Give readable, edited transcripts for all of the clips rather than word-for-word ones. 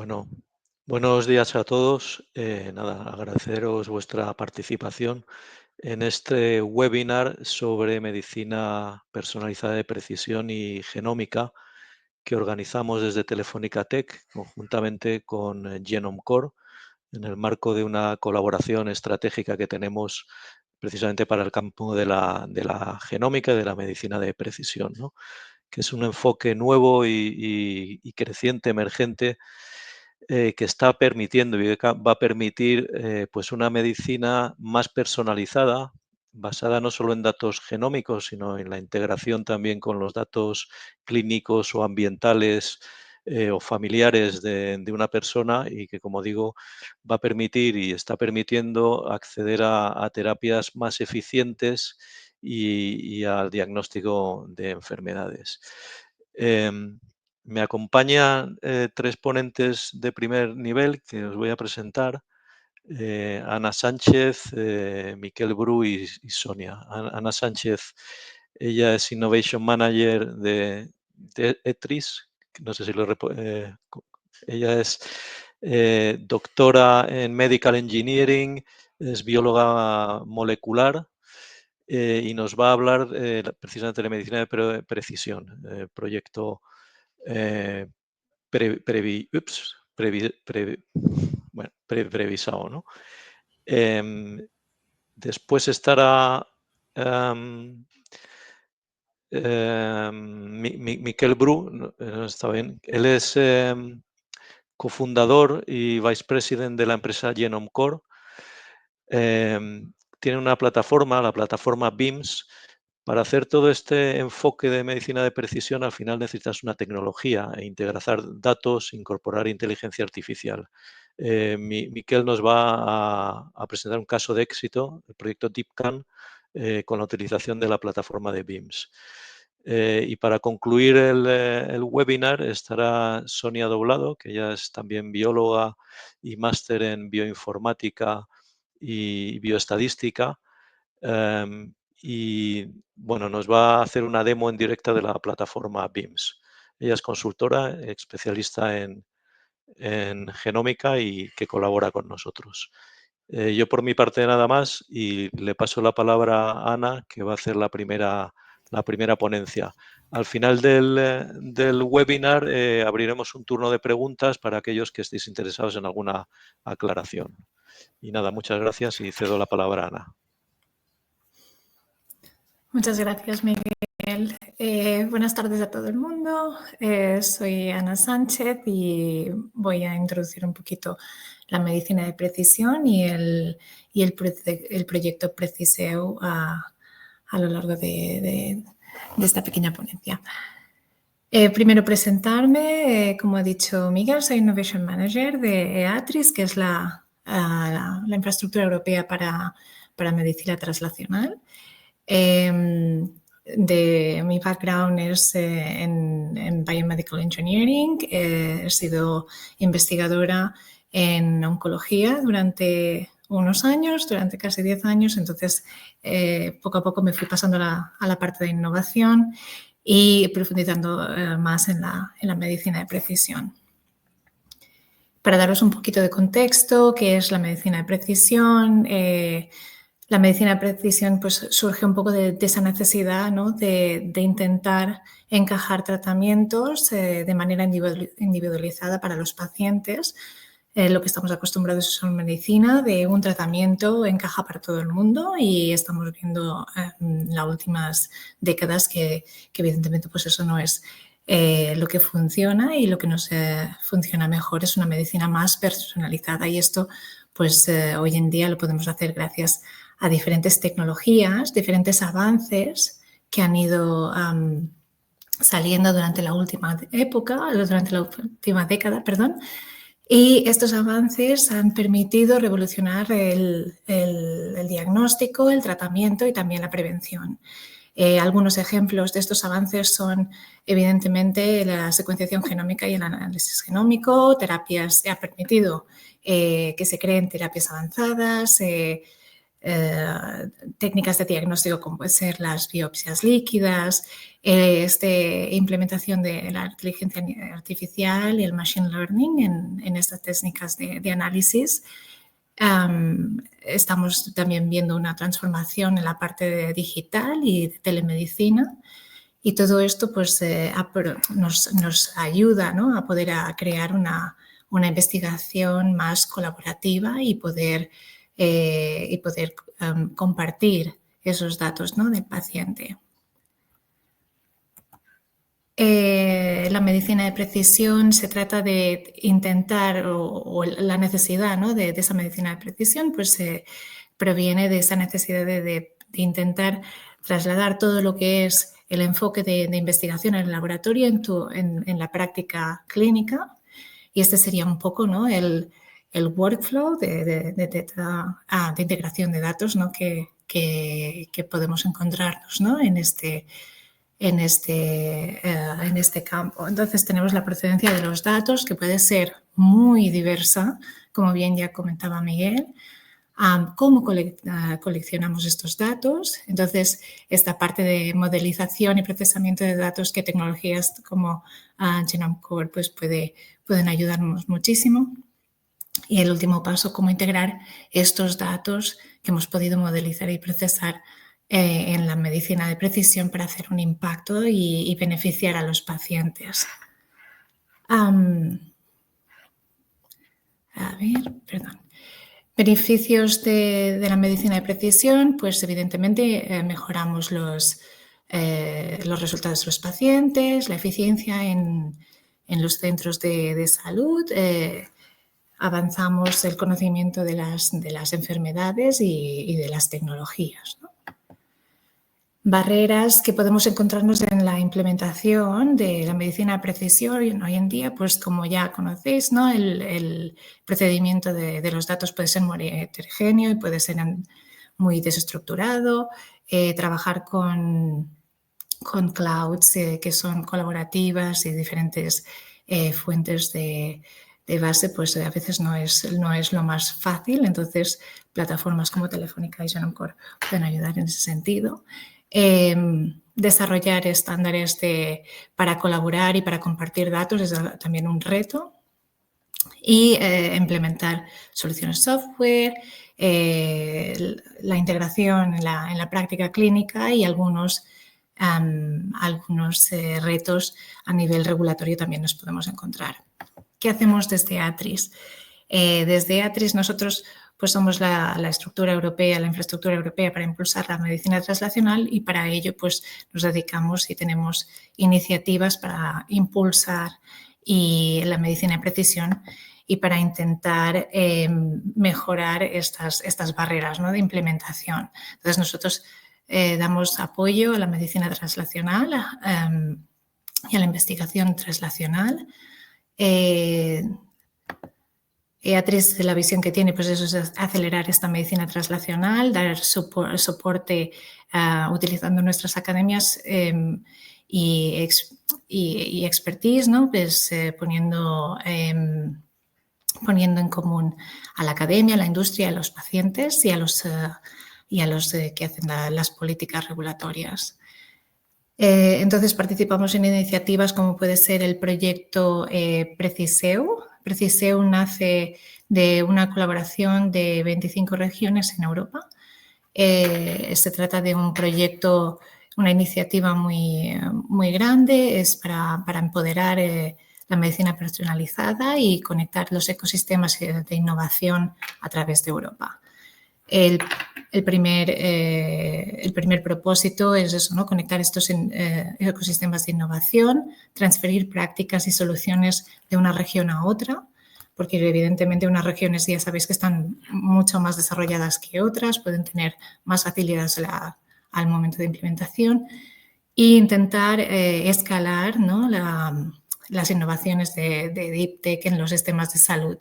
Bueno, buenos días a todos. Nada, agradeceros vuestra participación en este webinar sobre medicina personalizada de precisión y genómica que organizamos desde Telefónica Tech conjuntamente con Genome Core en el marco de una colaboración estratégica que tenemos precisamente para el campo de la genómica y de la medicina de precisión, ¿no? Que es un enfoque nuevo y creciente, emergente, que está permitiendo y va a permitir pues una medicina más personalizada, basada no solo en datos genómicos, sino en la integración también con los datos clínicos o ambientales o familiares de una persona y que, como digo, va a permitir y está permitiendo acceder a terapias más eficientes y al diagnóstico de enfermedades. Me acompañan tres ponentes de primer nivel que os voy a presentar. Ana Sánchez, Miquel Bru y Sonia. Ana Sánchez, ella es Innovation Manager de ETRIS. No sé si ella es doctora en Medical Engineering, es bióloga molecular y nos va a hablar precisamente de medicina de precisión, proyecto eh, previsado, ¿no? Después estará Miquel Bru, no está bien. Él es cofundador y vicepresidente de la empresa Genome Core. Tiene una plataforma, la plataforma BIMS. Para hacer todo este enfoque de medicina de precisión, al final necesitas una tecnología e integrar datos, incorporar inteligencia artificial. Miquel nos va a presentar un caso de éxito, el proyecto DeepCan, con la utilización de la plataforma de BIMS. Y para concluir el webinar estará Sonia Doblado, que ella es también bióloga y máster en bioinformática y bioestadística. Y bueno, nos va a hacer una demo en directa de la plataforma BIMS. Ella es consultora, especialista en genómica y que colabora con nosotros. Yo por mi parte nada más y le paso la palabra a Ana, que va a hacer la primera ponencia. Al final del webinar abriremos un turno de preguntas para aquellos que estéis interesados en alguna aclaración. Y nada, muchas gracias y cedo la palabra a Ana. Muchas gracias, Miguel. Buenas tardes a todo el mundo. Soy Ana Sánchez y voy a introducir un poquito la medicina de precisión y el proyecto Preciseu a lo largo de esta pequeña ponencia. Primero presentarme, como ha dicho Miguel, soy Innovation Manager de EATRIS, que es la infraestructura europea para medicina translacional. Mi background es en Biomedical Engineering. He sido investigadora en oncología durante unos años, durante casi 10 años. Entonces, poco a poco me fui pasando a la parte de innovación y profundizando más en la medicina de precisión. Para daros un poquito de contexto, ¿qué es la medicina de precisión? La medicina de precisión pues, surge un poco de esa necesidad, ¿no? de intentar encajar tratamientos de manera individualizada para los pacientes. Lo que estamos acostumbrados es una medicina de un tratamiento encaja para todo el mundo y estamos viendo en las últimas décadas que evidentemente pues eso no es lo que funciona, y lo que nos funciona mejor es una medicina más personalizada, y esto pues hoy en día lo podemos hacer gracias a diferentes tecnologías, diferentes avances que han ido saliendo durante la última década, perdón. Y estos avances han permitido revolucionar el diagnóstico, el tratamiento y también la prevención. Algunos ejemplos de estos avances son, evidentemente, la secuenciación genómica y el análisis genómico. Ha permitido que se creen terapias avanzadas, técnicas de diagnóstico como pueden ser las biopsias líquidas, implementación de la inteligencia artificial y el machine learning en estas técnicas de análisis. Estamos también viendo una transformación en la parte digital y de telemedicina. Y todo esto pues, nos ayuda, ¿no?, a poder crear una investigación más colaborativa y poder compartir esos datos, ¿no?, del paciente. La medicina de precisión se trata de intentar, o la necesidad, ¿no?, de esa medicina de precisión, pues proviene de esa necesidad de intentar trasladar todo lo que es el enfoque de investigación en el laboratorio en la práctica clínica. Y este sería un poco, ¿no?, el workflow de integración de datos, ¿no?, que podemos encontrarnos, ¿no?, en este campo. Entonces, tenemos la procedencia de los datos, que puede ser muy diversa, como bien ya comentaba Miguel. Cómo coleccionamos estos datos. Entonces, esta parte de modelización y procesamiento de datos, que tecnologías como Genome Core pues pueden ayudarnos muchísimo. Y el último paso, cómo integrar estos datos que hemos podido modelizar y procesar en la medicina de precisión para hacer un impacto y beneficiar a los pacientes. Beneficios de la medicina de precisión, pues evidentemente mejoramos los resultados de los pacientes, la eficiencia en los centros de salud, avanzamos el conocimiento de las enfermedades y de las tecnologías, ¿no? Barreras que podemos encontrarnos en la implementación de la medicina de precisión hoy en día, pues como ya conocéis, ¿no?, el procedimiento de los datos puede ser muy heterogéneo y puede ser muy desestructurado. Trabajar con clouds que son colaborativas y diferentes fuentes de base, pues a veces no es lo más fácil. Entonces, plataformas como Telefónica y Genome Core pueden ayudar en ese sentido. Desarrollar estándares para colaborar y para compartir datos es también un reto. Y implementar soluciones software, la integración en la práctica clínica y algunos retos a nivel regulatorio también nos podemos encontrar. ¿Qué hacemos desde ATRIS? Desde ATRIS nosotros pues somos la estructura europea, la infraestructura europea para impulsar la medicina translacional, y para ello pues nos dedicamos y tenemos iniciativas para impulsar la medicina de precisión y para intentar mejorar estas barreras, ¿no?, de implementación. Entonces nosotros damos apoyo a la medicina translacional y a la investigación translacional. ATRIS, la visión que tiene, pues eso es acelerar esta medicina translacional, dar soporte utilizando nuestras academias y expertise, ¿no?, pues poniendo en común a la academia, a la industria, a los pacientes y a los que hacen las políticas regulatorias. Entonces, participamos en iniciativas como puede ser el proyecto Preciseu. Preciseu nace de una colaboración de 25 regiones en Europa. Se trata de un proyecto, una iniciativa muy grande, es para empoderar la medicina personalizada y conectar los ecosistemas de innovación a través de Europa. El primer propósito es eso, ¿no?, conectar estos ecosistemas de innovación, transferir prácticas y soluciones de una región a otra, porque evidentemente unas regiones ya sabéis que están mucho más desarrolladas que otras, pueden tener más facilidades al momento de implementación, e intentar escalar, ¿no?, las innovaciones de Deep Tech en los sistemas de salud,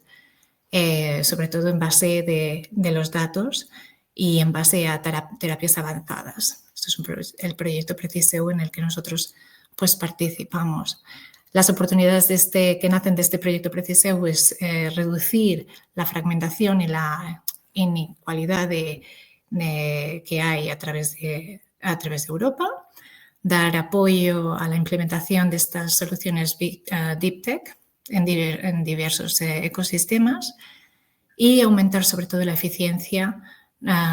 sobre todo en base de los datos y en base a terapias avanzadas. Esto es el proyecto Preciseu en el que nosotros pues participamos. Las oportunidades que nacen de este proyecto Preciseu es reducir la fragmentación y la inequalidad de que hay a través de Europa, dar apoyo a la implementación de estas soluciones Deep Tech en diversos ecosistemas y aumentar sobre todo la eficiencia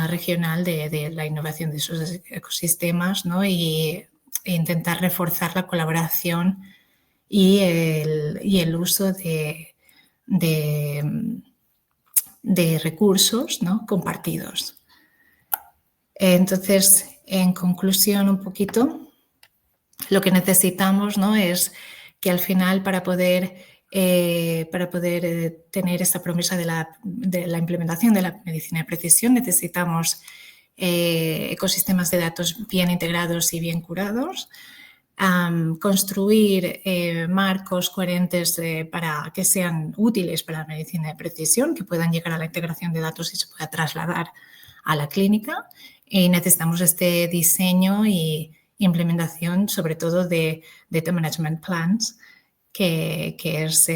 regional de la innovación de esos ecosistemas, ¿no? E intentar reforzar la colaboración y el uso de recursos, ¿no?, compartidos. Entonces, en conclusión, un poquito, lo que necesitamos, ¿no?, es que al final para poder tener esta promesa de la implementación de la medicina de precisión necesitamos ecosistemas de datos bien integrados y bien curados, construir marcos coherentes para que sean útiles para la medicina de precisión, que puedan llegar a la integración de datos y se pueda trasladar a la clínica. Y necesitamos este diseño y implementación, sobre todo de Data Management Plans, que es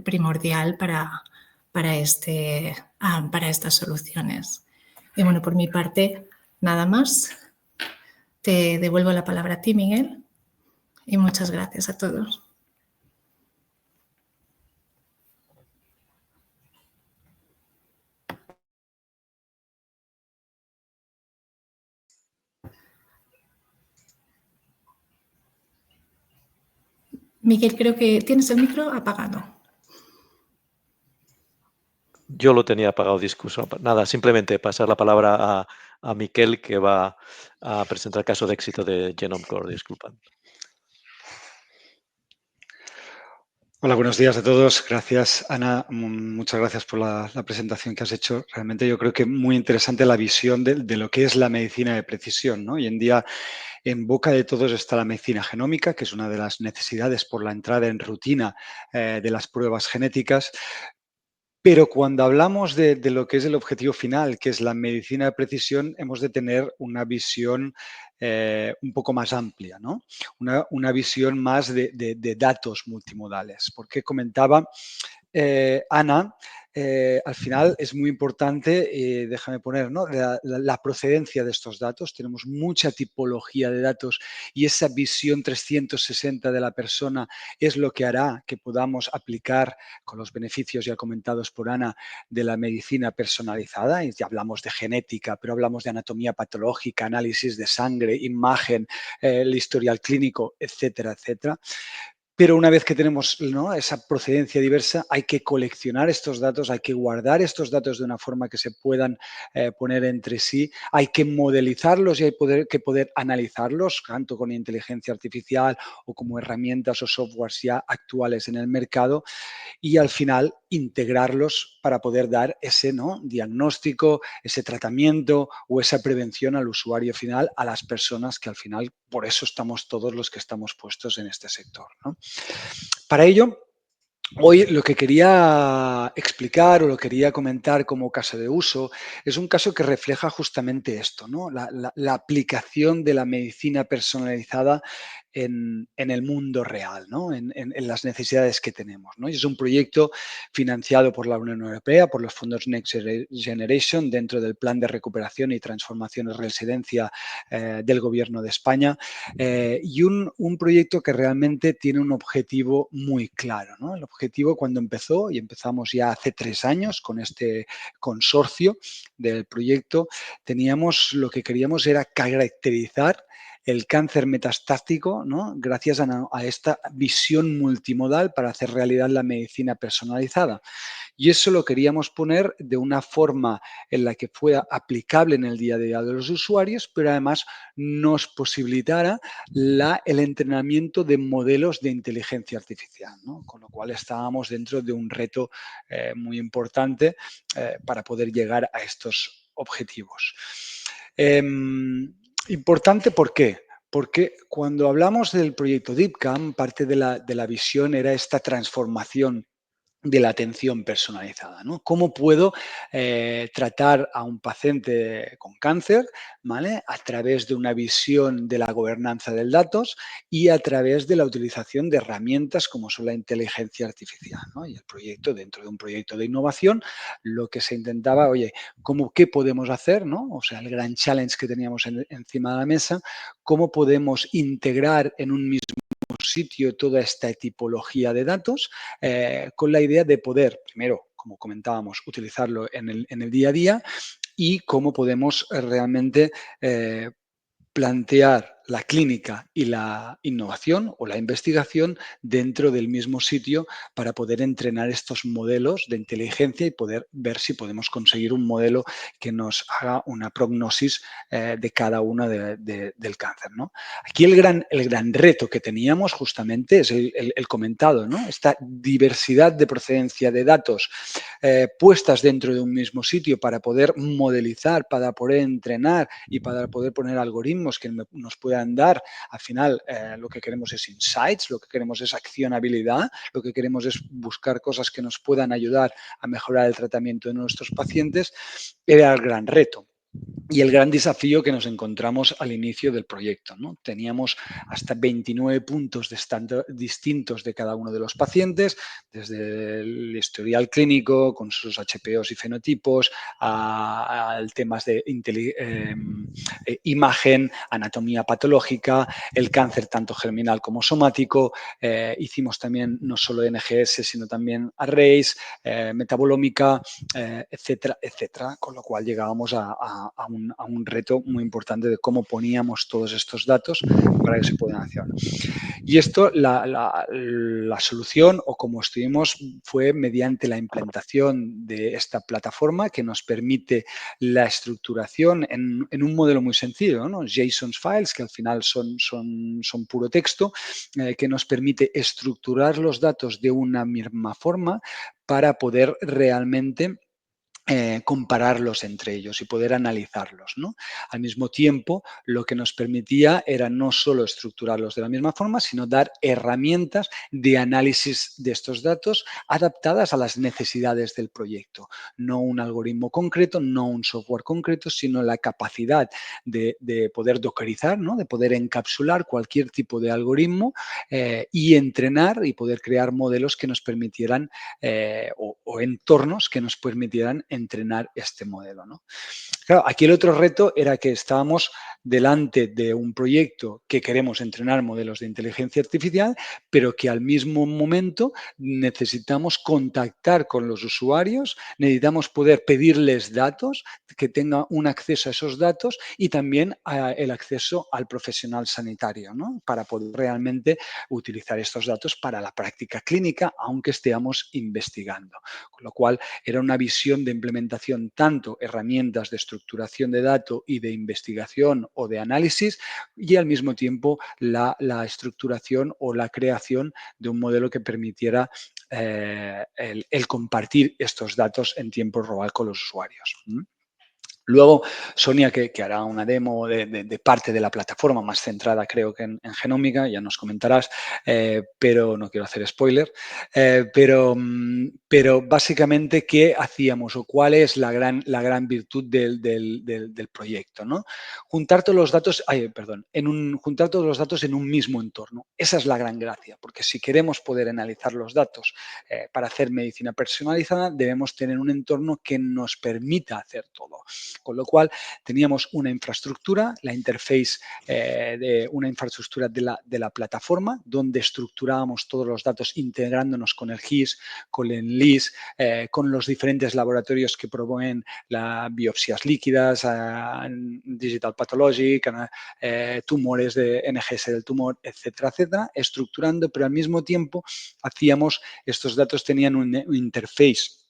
primordial para estas soluciones. Y bueno, por mi parte, nada más. Te devuelvo la palabra a ti, Miguel. Y muchas gracias a todos. Miguel, creo que tienes el micro apagado. Yo lo tenía apagado, discurso. Nada, simplemente pasar la palabra a Miquel, que va a presentar el caso de éxito de Genome Core. Disculpa. Hola, buenos días a todos. Gracias, Ana. Muchas gracias por la presentación que has hecho. Realmente yo creo que muy interesante la visión de lo que es la medicina de precisión, ¿no? Hoy en día en boca de todos está la medicina genómica, que es una de las necesidades por la entrada en rutina de las pruebas genéticas. Pero cuando hablamos de lo que es el objetivo final, que es la medicina de precisión, hemos de tener una visión un poco más amplia, ¿no? Una visión más de datos multimodales. Porque comentaba Ana, al final es muy importante, déjame poner, ¿no?, la procedencia de estos datos. Tenemos mucha tipología de datos y esa visión 360 de la persona es lo que hará que podamos aplicar con los beneficios ya comentados por Ana de la medicina personalizada. Y ya hablamos de genética, pero hablamos de anatomía patológica, análisis de sangre, imagen, el historial clínico, etcétera, etcétera. Pero una vez que tenemos, ¿no?, esa procedencia diversa, hay que coleccionar estos datos, hay que guardar estos datos de una forma que se puedan poner entre sí, hay que modelizarlos y hay que poder analizarlos, tanto con inteligencia artificial o como herramientas o softwares ya actuales en el mercado, y al final integrarlos para poder dar ese, ¿no?, diagnóstico, ese tratamiento o esa prevención al usuario final, a las personas que al final, por eso estamos todos los que estamos puestos en este sector, ¿no? Para ello, hoy lo que quería explicar o lo quería comentar como caso de uso es un caso que refleja justamente esto, ¿no? La aplicación de la medicina personalizada en el mundo real, ¿no? En las necesidades que tenemos, ¿no? Y es un proyecto financiado por la Unión Europea, por los fondos Next Generation, dentro del Plan de Recuperación y Transformación y Resiliencia del Gobierno de España, y un proyecto que realmente tiene un objetivo muy claro, ¿no? El objetivo cuando empezó, y empezamos ya hace 3 años con este consorcio del proyecto, teníamos, lo que queríamos era caracterizar el cáncer metastático, ¿no?, gracias a esta visión multimodal para hacer realidad la medicina personalizada. Y eso lo queríamos poner de una forma en la que fuera aplicable en el día a día de los usuarios, pero además nos posibilitara el entrenamiento de modelos de inteligencia artificial, ¿no? Con lo cual estábamos dentro de un reto muy importante para poder llegar a estos objetivos. Importante, ¿por qué? Porque cuando hablamos del proyecto DeepCam, parte de la visión era esta transformación de la atención personalizada, ¿no? ¿Cómo puedo tratar a un paciente con cáncer, ¿vale? A través de una visión de la gobernanza del datos y a través de la utilización de herramientas como son la inteligencia artificial, ¿no? Y el proyecto, dentro de un proyecto de innovación, lo que se intentaba, oye, ¿qué podemos hacer, ¿no? O sea, el gran challenge que teníamos encima de la mesa, ¿cómo podemos integrar en un mismo sitio toda esta tipología de datos con la idea de poder, primero, como comentábamos, utilizarlo en el día a día y cómo podemos realmente plantear la clínica y la innovación o la investigación dentro del mismo sitio para poder entrenar estos modelos de inteligencia y poder ver si podemos conseguir un modelo que nos haga una prognosis de cada uno del cáncer, ¿no? Aquí el gran reto que teníamos justamente es el comentado, ¿no? Esta diversidad de procedencia de datos puestas dentro de un mismo sitio para poder modelizar, para poder entrenar y para poder poner algoritmos que nos puedan dar, al final lo que queremos es insights, lo que queremos es accionabilidad, lo que queremos es buscar cosas que nos puedan ayudar a mejorar el tratamiento de nuestros pacientes, era el gran reto. Y el gran desafío que nos encontramos al inicio del proyecto, ¿no? Teníamos hasta 29 puntos distintos de cada uno de los pacientes, desde el historial clínico, con sus HPOs y fenotipos, a temas de imagen, anatomía patológica, el cáncer tanto germinal como somático. Hicimos también no solo NGS, sino también arrays, metabolómica, etcétera, etcétera. Con lo cual llegábamos a un reto muy importante de cómo poníamos todos estos datos para que se puedan hacer. Y esto, la solución o como estuvimos fue mediante la implementación de esta plataforma que nos permite la estructuración en un modelo muy sencillo, ¿no? JSON files, que al final son puro texto, que nos permite estructurar los datos de una misma forma para poder realmente compararlos entre ellos y poder analizarlos, ¿no? Al mismo tiempo, lo que nos permitía era no solo estructurarlos de la misma forma, sino dar herramientas de análisis de estos datos adaptadas a las necesidades del proyecto. No un algoritmo concreto, no un software concreto, sino la capacidad de poder dockerizar, ¿no? De poder encapsular cualquier tipo de algoritmo y entrenar y poder crear modelos que nos permitieran o entornos que nos permitieran entrenar este modelo, ¿no? Claro, aquí el otro reto era que estábamos delante de un proyecto que queremos entrenar modelos de inteligencia artificial, pero que al mismo momento necesitamos contactar con los usuarios, necesitamos poder pedirles datos, que tenga un acceso a esos datos y también el acceso al profesional sanitario, ¿no? Para poder realmente utilizar estos datos para la práctica clínica, aunque estemos investigando. Con lo cual, era una visión de implementación tanto herramientas de estructuración de datos y de investigación o de análisis y al mismo tiempo la estructuración o la creación de un modelo que permitiera el compartir estos datos en tiempo real con los usuarios. Luego, Sonia, que hará una demo de parte de la plataforma más centrada, creo que en genómica, ya nos comentarás, pero no quiero hacer spoiler. Pero básicamente, ¿qué hacíamos o cuál es la gran virtud del proyecto, ¿no? Juntar todos los datos, juntar todos los datos en un mismo entorno. Esa es la gran gracia, porque si queremos poder analizar los datos para hacer medicina personalizada, debemos tener un entorno que nos permita hacer todo. Con lo cual, teníamos una infraestructura, la interface de una infraestructura de la plataforma, donde estructurábamos todos los datos integrándonos con el GIS, con el LIS, con los diferentes laboratorios que proveen las biopsias líquidas, digital pathologic, tumores de NGS del tumor, etcétera, etcétera, estructurando, pero al mismo tiempo estos datos tenían un interface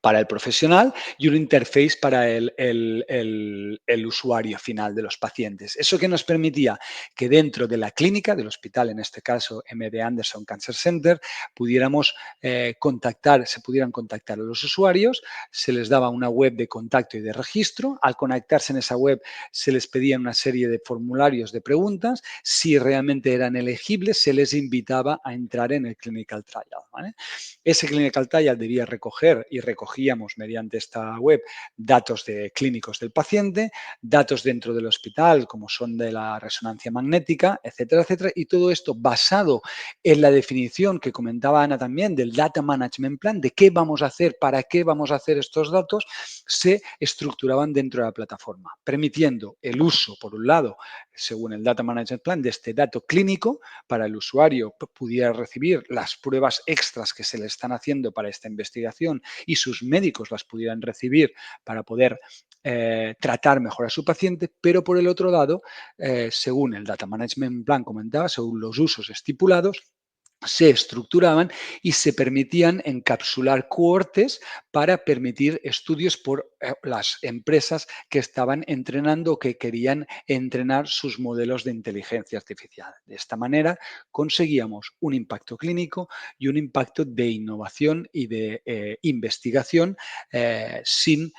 para el profesional y un interface para el usuario final de los pacientes. ¿Eso qué nos permitía? Que dentro de la clínica, del hospital, en este caso MD Anderson Cancer Center, pudiéramos se pudieran contactar a los usuarios, se les daba una web de contacto y de registro. Al conectarse en esa web se les pedía una serie de formularios de preguntas. Si realmente eran elegibles, se les invitaba a entrar en el clinical trial, ¿vale? Ese clinical trial debía recoger y recogíamos mediante esta web datos clínicos del paciente, datos dentro del hospital como son de la resonancia magnética, etcétera, etcétera, y todo esto basado en la definición que comentaba Ana también del Data Management Plan, de qué vamos a hacer, para qué vamos a hacer estos datos, se estructuraban dentro de la plataforma, permitiendo el uso, por un lado, según el Data Management Plan, de este dato clínico para el usuario pudiera recibir las pruebas extras que se le están haciendo para esta investigación y sus médicos las pudieran recibir para poder tratar mejor a su paciente, pero por el otro lado, según el Data Management Plan comentaba, según los usos estipulados, se estructuraban y se permitían encapsular cohortes para permitir estudios por las empresas que estaban entrenando o que querían entrenar sus modelos de inteligencia artificial. De esta manera conseguíamos un impacto clínico y un impacto de innovación y de investigación sin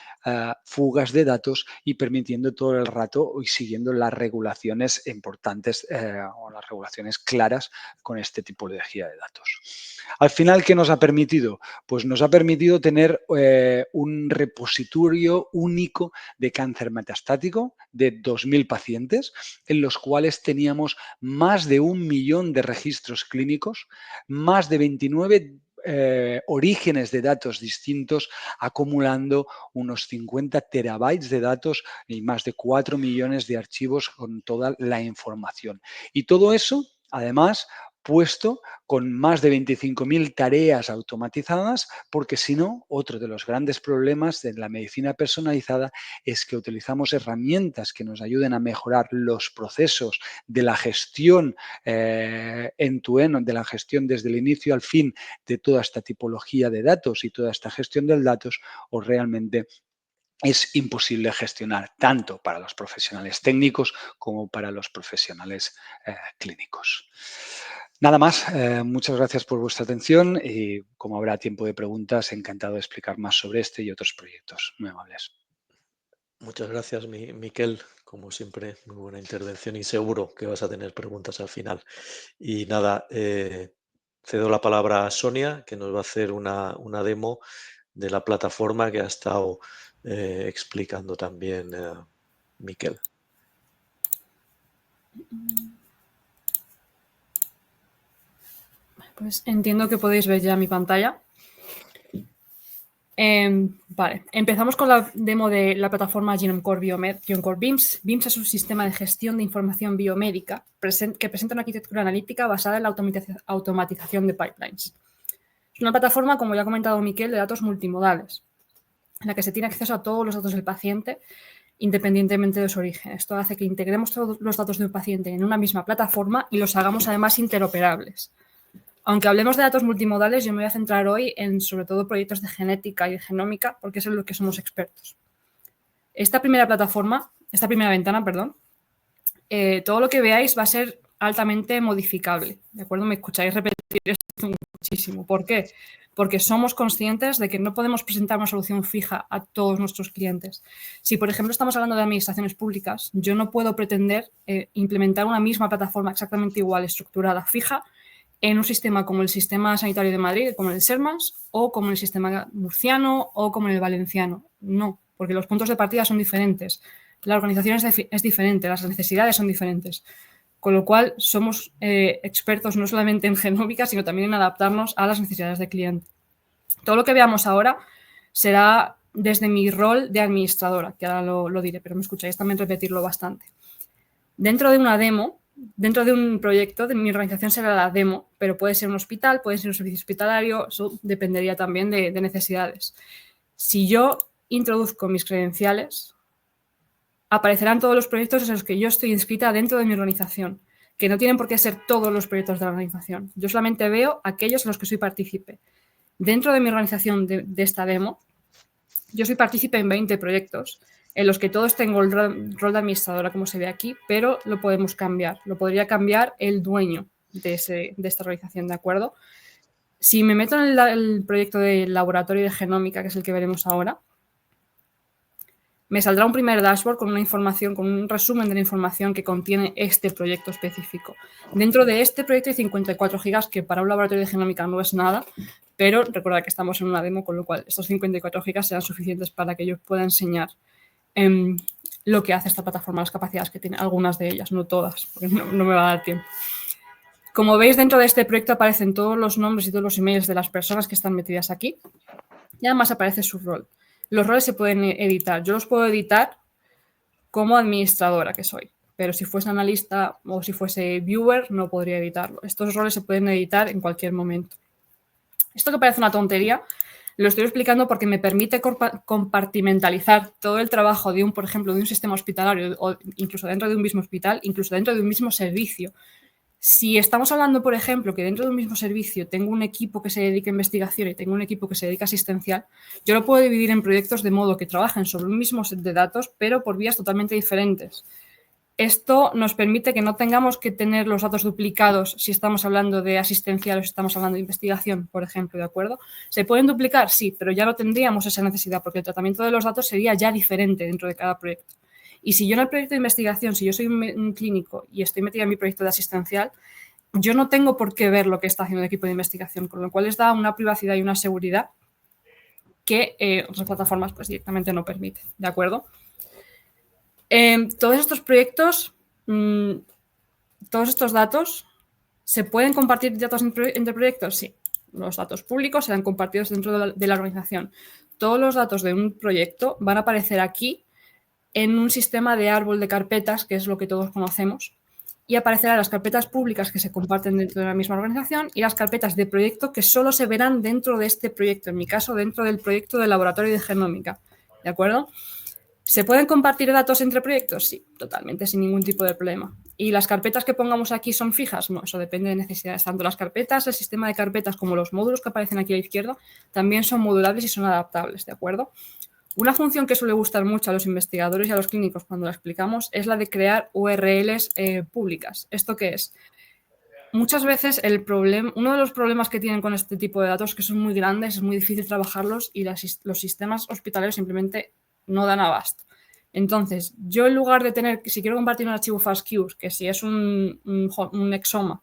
fugas de datos y permitiendo todo el rato y siguiendo las regulaciones importantes o las regulaciones claras con este tipo de datos. Al final, ¿qué nos ha permitido? Pues nos ha permitido tener un repositorio único de cáncer metastático de 2.000 pacientes, en los cuales teníamos más de 1 millón de registros clínicos, más de 29 orígenes de datos distintos, acumulando unos 50 terabytes de datos y más de 4 millones de archivos con toda la información. Y todo eso, además, puesto con más de 25.000 tareas automatizadas, porque si no, otro de los grandes problemas de la medicina personalizada es que utilizamos herramientas que nos ayuden a mejorar los procesos de la gestión end-to-end, de la gestión desde el inicio al fin de toda esta tipología de datos y toda esta gestión de datos, o realmente es imposible gestionar tanto para los profesionales técnicos como para los profesionales clínicos. Nada más, muchas gracias por vuestra atención y como habrá tiempo de preguntas, encantado de explicar más sobre este y otros proyectos. Muy amables. Muchas gracias, Miquel. Como siempre, muy buena intervención y seguro que vas a tener preguntas al final. Y nada, cedo la palabra a Sonia, que nos va a hacer una demo de la plataforma que ha estado explicando también Miquel. Pues entiendo que podéis ver ya mi pantalla. Vale, empezamos con la demo de la plataforma Genome Core BIMS. BIMS es un sistema de gestión de información biomédica que presenta una arquitectura analítica basada en la automatización de pipelines. Es una plataforma, como ya ha comentado Miquel, de datos multimodales, en la que se tiene acceso a todos los datos del paciente independientemente de su origen. Esto hace que integremos todos los datos de un paciente en una misma plataforma y los hagamos además interoperables. Aunque hablemos de datos multimodales, yo me voy a centrar hoy en sobre todo proyectos de genética y de genómica, porque es en lo que somos expertos. Esta primera ventana, todo lo que veáis va a ser altamente modificable, ¿de acuerdo? Me escucháis repetir esto muchísimo. ¿Por qué? Porque somos conscientes de que no podemos presentar una solución fija a todos nuestros clientes. Si, por ejemplo, estamos hablando de administraciones públicas, yo no puedo pretender implementar una misma plataforma exactamente igual, estructurada, fija, en un sistema como el Sistema Sanitario de Madrid, como el SERMAS, o como el sistema murciano, o como el valenciano. No, porque los puntos de partida son diferentes. La organización es diferente, las necesidades son diferentes. Con lo cual, somos expertos no solamente en genómica, sino también en adaptarnos a las necesidades del cliente. Todo lo que veamos ahora será desde mi rol de administradora, que ahora lo diré, pero me escucháis también repetirlo bastante. Dentro de una demo, dentro de un proyecto, de mi organización será la demo, pero puede ser un hospital, puede ser un servicio hospitalario, eso dependería también de necesidades. Si yo introduzco mis credenciales, aparecerán todos los proyectos en los que yo estoy inscrita dentro de mi organización, que no tienen por qué ser todos los proyectos de la organización. Yo solamente veo aquellos en los que soy partícipe. Dentro de mi organización de esta demo, Yo soy partícipe en 20 proyectos en los que todos tengo el rol de administradora, como se ve aquí, pero lo podemos cambiar. Lo podría cambiar el dueño de esta organización, ¿de acuerdo? Si me meto en el proyecto de laboratorio de genómica, que es el que veremos ahora, me saldrá un primer dashboard con una información, con un resumen de la información que contiene este proyecto específico. Dentro de este proyecto hay 54 gigas, que para un laboratorio de genómica no es nada, pero recuerda que estamos en una demo, con lo cual estos 54 gigas serán suficientes para que yo pueda enseñar lo que hace esta plataforma, las capacidades que tiene, algunas de ellas, no todas, porque no me va a dar tiempo. Como veis, dentro de este proyecto aparecen todos los nombres y todos los emails de las personas que están metidas aquí y además aparece su rol. Los roles se pueden editar. Yo los puedo editar como administradora que soy, pero si fuese analista o si fuese viewer no podría editarlo. Estos roles se pueden editar en cualquier momento. Esto que parece una tontería, lo estoy explicando porque me permite compartimentalizar todo el trabajo de por ejemplo, de un sistema hospitalario o incluso dentro de un mismo hospital, incluso dentro de un mismo servicio. Si estamos hablando, por ejemplo, que dentro de un mismo servicio tengo un equipo que se dedica a investigación y tengo un equipo que se dedica a asistencial, yo lo puedo dividir en proyectos de modo que trabajen sobre un mismo set de datos, pero por vías totalmente diferentes. Esto nos permite que no tengamos que tener los datos duplicados si estamos hablando de asistencial o si estamos hablando de investigación, por ejemplo, ¿de acuerdo? ¿Se pueden duplicar? Sí, pero ya no tendríamos esa necesidad porque el tratamiento de los datos sería ya diferente dentro de cada proyecto. Y si yo en el proyecto de investigación, si yo soy un clínico y estoy metida en mi proyecto de asistencial, yo no tengo por qué ver lo que está haciendo el equipo de investigación, con lo cual les da una privacidad y una seguridad que otras plataformas pues directamente no permiten, ¿de acuerdo? Todos estos proyectos, todos estos datos, ¿se pueden compartir datos entre proyectos? Sí. Los datos públicos serán compartidos dentro de la organización. Todos los datos de un proyecto van a aparecer aquí en un sistema de árbol de carpetas, que es lo que todos conocemos, y aparecerán las carpetas públicas que se comparten dentro de la misma organización y las carpetas de proyecto que solo se verán dentro de este proyecto, en mi caso, dentro del proyecto de laboratorio de genómica, ¿de acuerdo? ¿Se pueden compartir datos entre proyectos? Sí, totalmente, sin ningún tipo de problema. ¿Y las carpetas que pongamos aquí son fijas? No, eso depende de necesidades. Tanto las carpetas, el sistema de carpetas, como los módulos que aparecen aquí a la izquierda, también son modulables y son adaptables, ¿de acuerdo? Una función que suele gustar mucho a los investigadores y a los clínicos cuando la explicamos es la de crear URLs públicas. ¿Esto qué es? Muchas veces uno de los problemas que tienen con este tipo de datos es que son muy grandes, es muy difícil trabajarlos y los sistemas hospitalarios simplemente no dan abasto. Entonces, yo en lugar de tener, si quiero compartir un archivo FASTQ, que si es un exoma,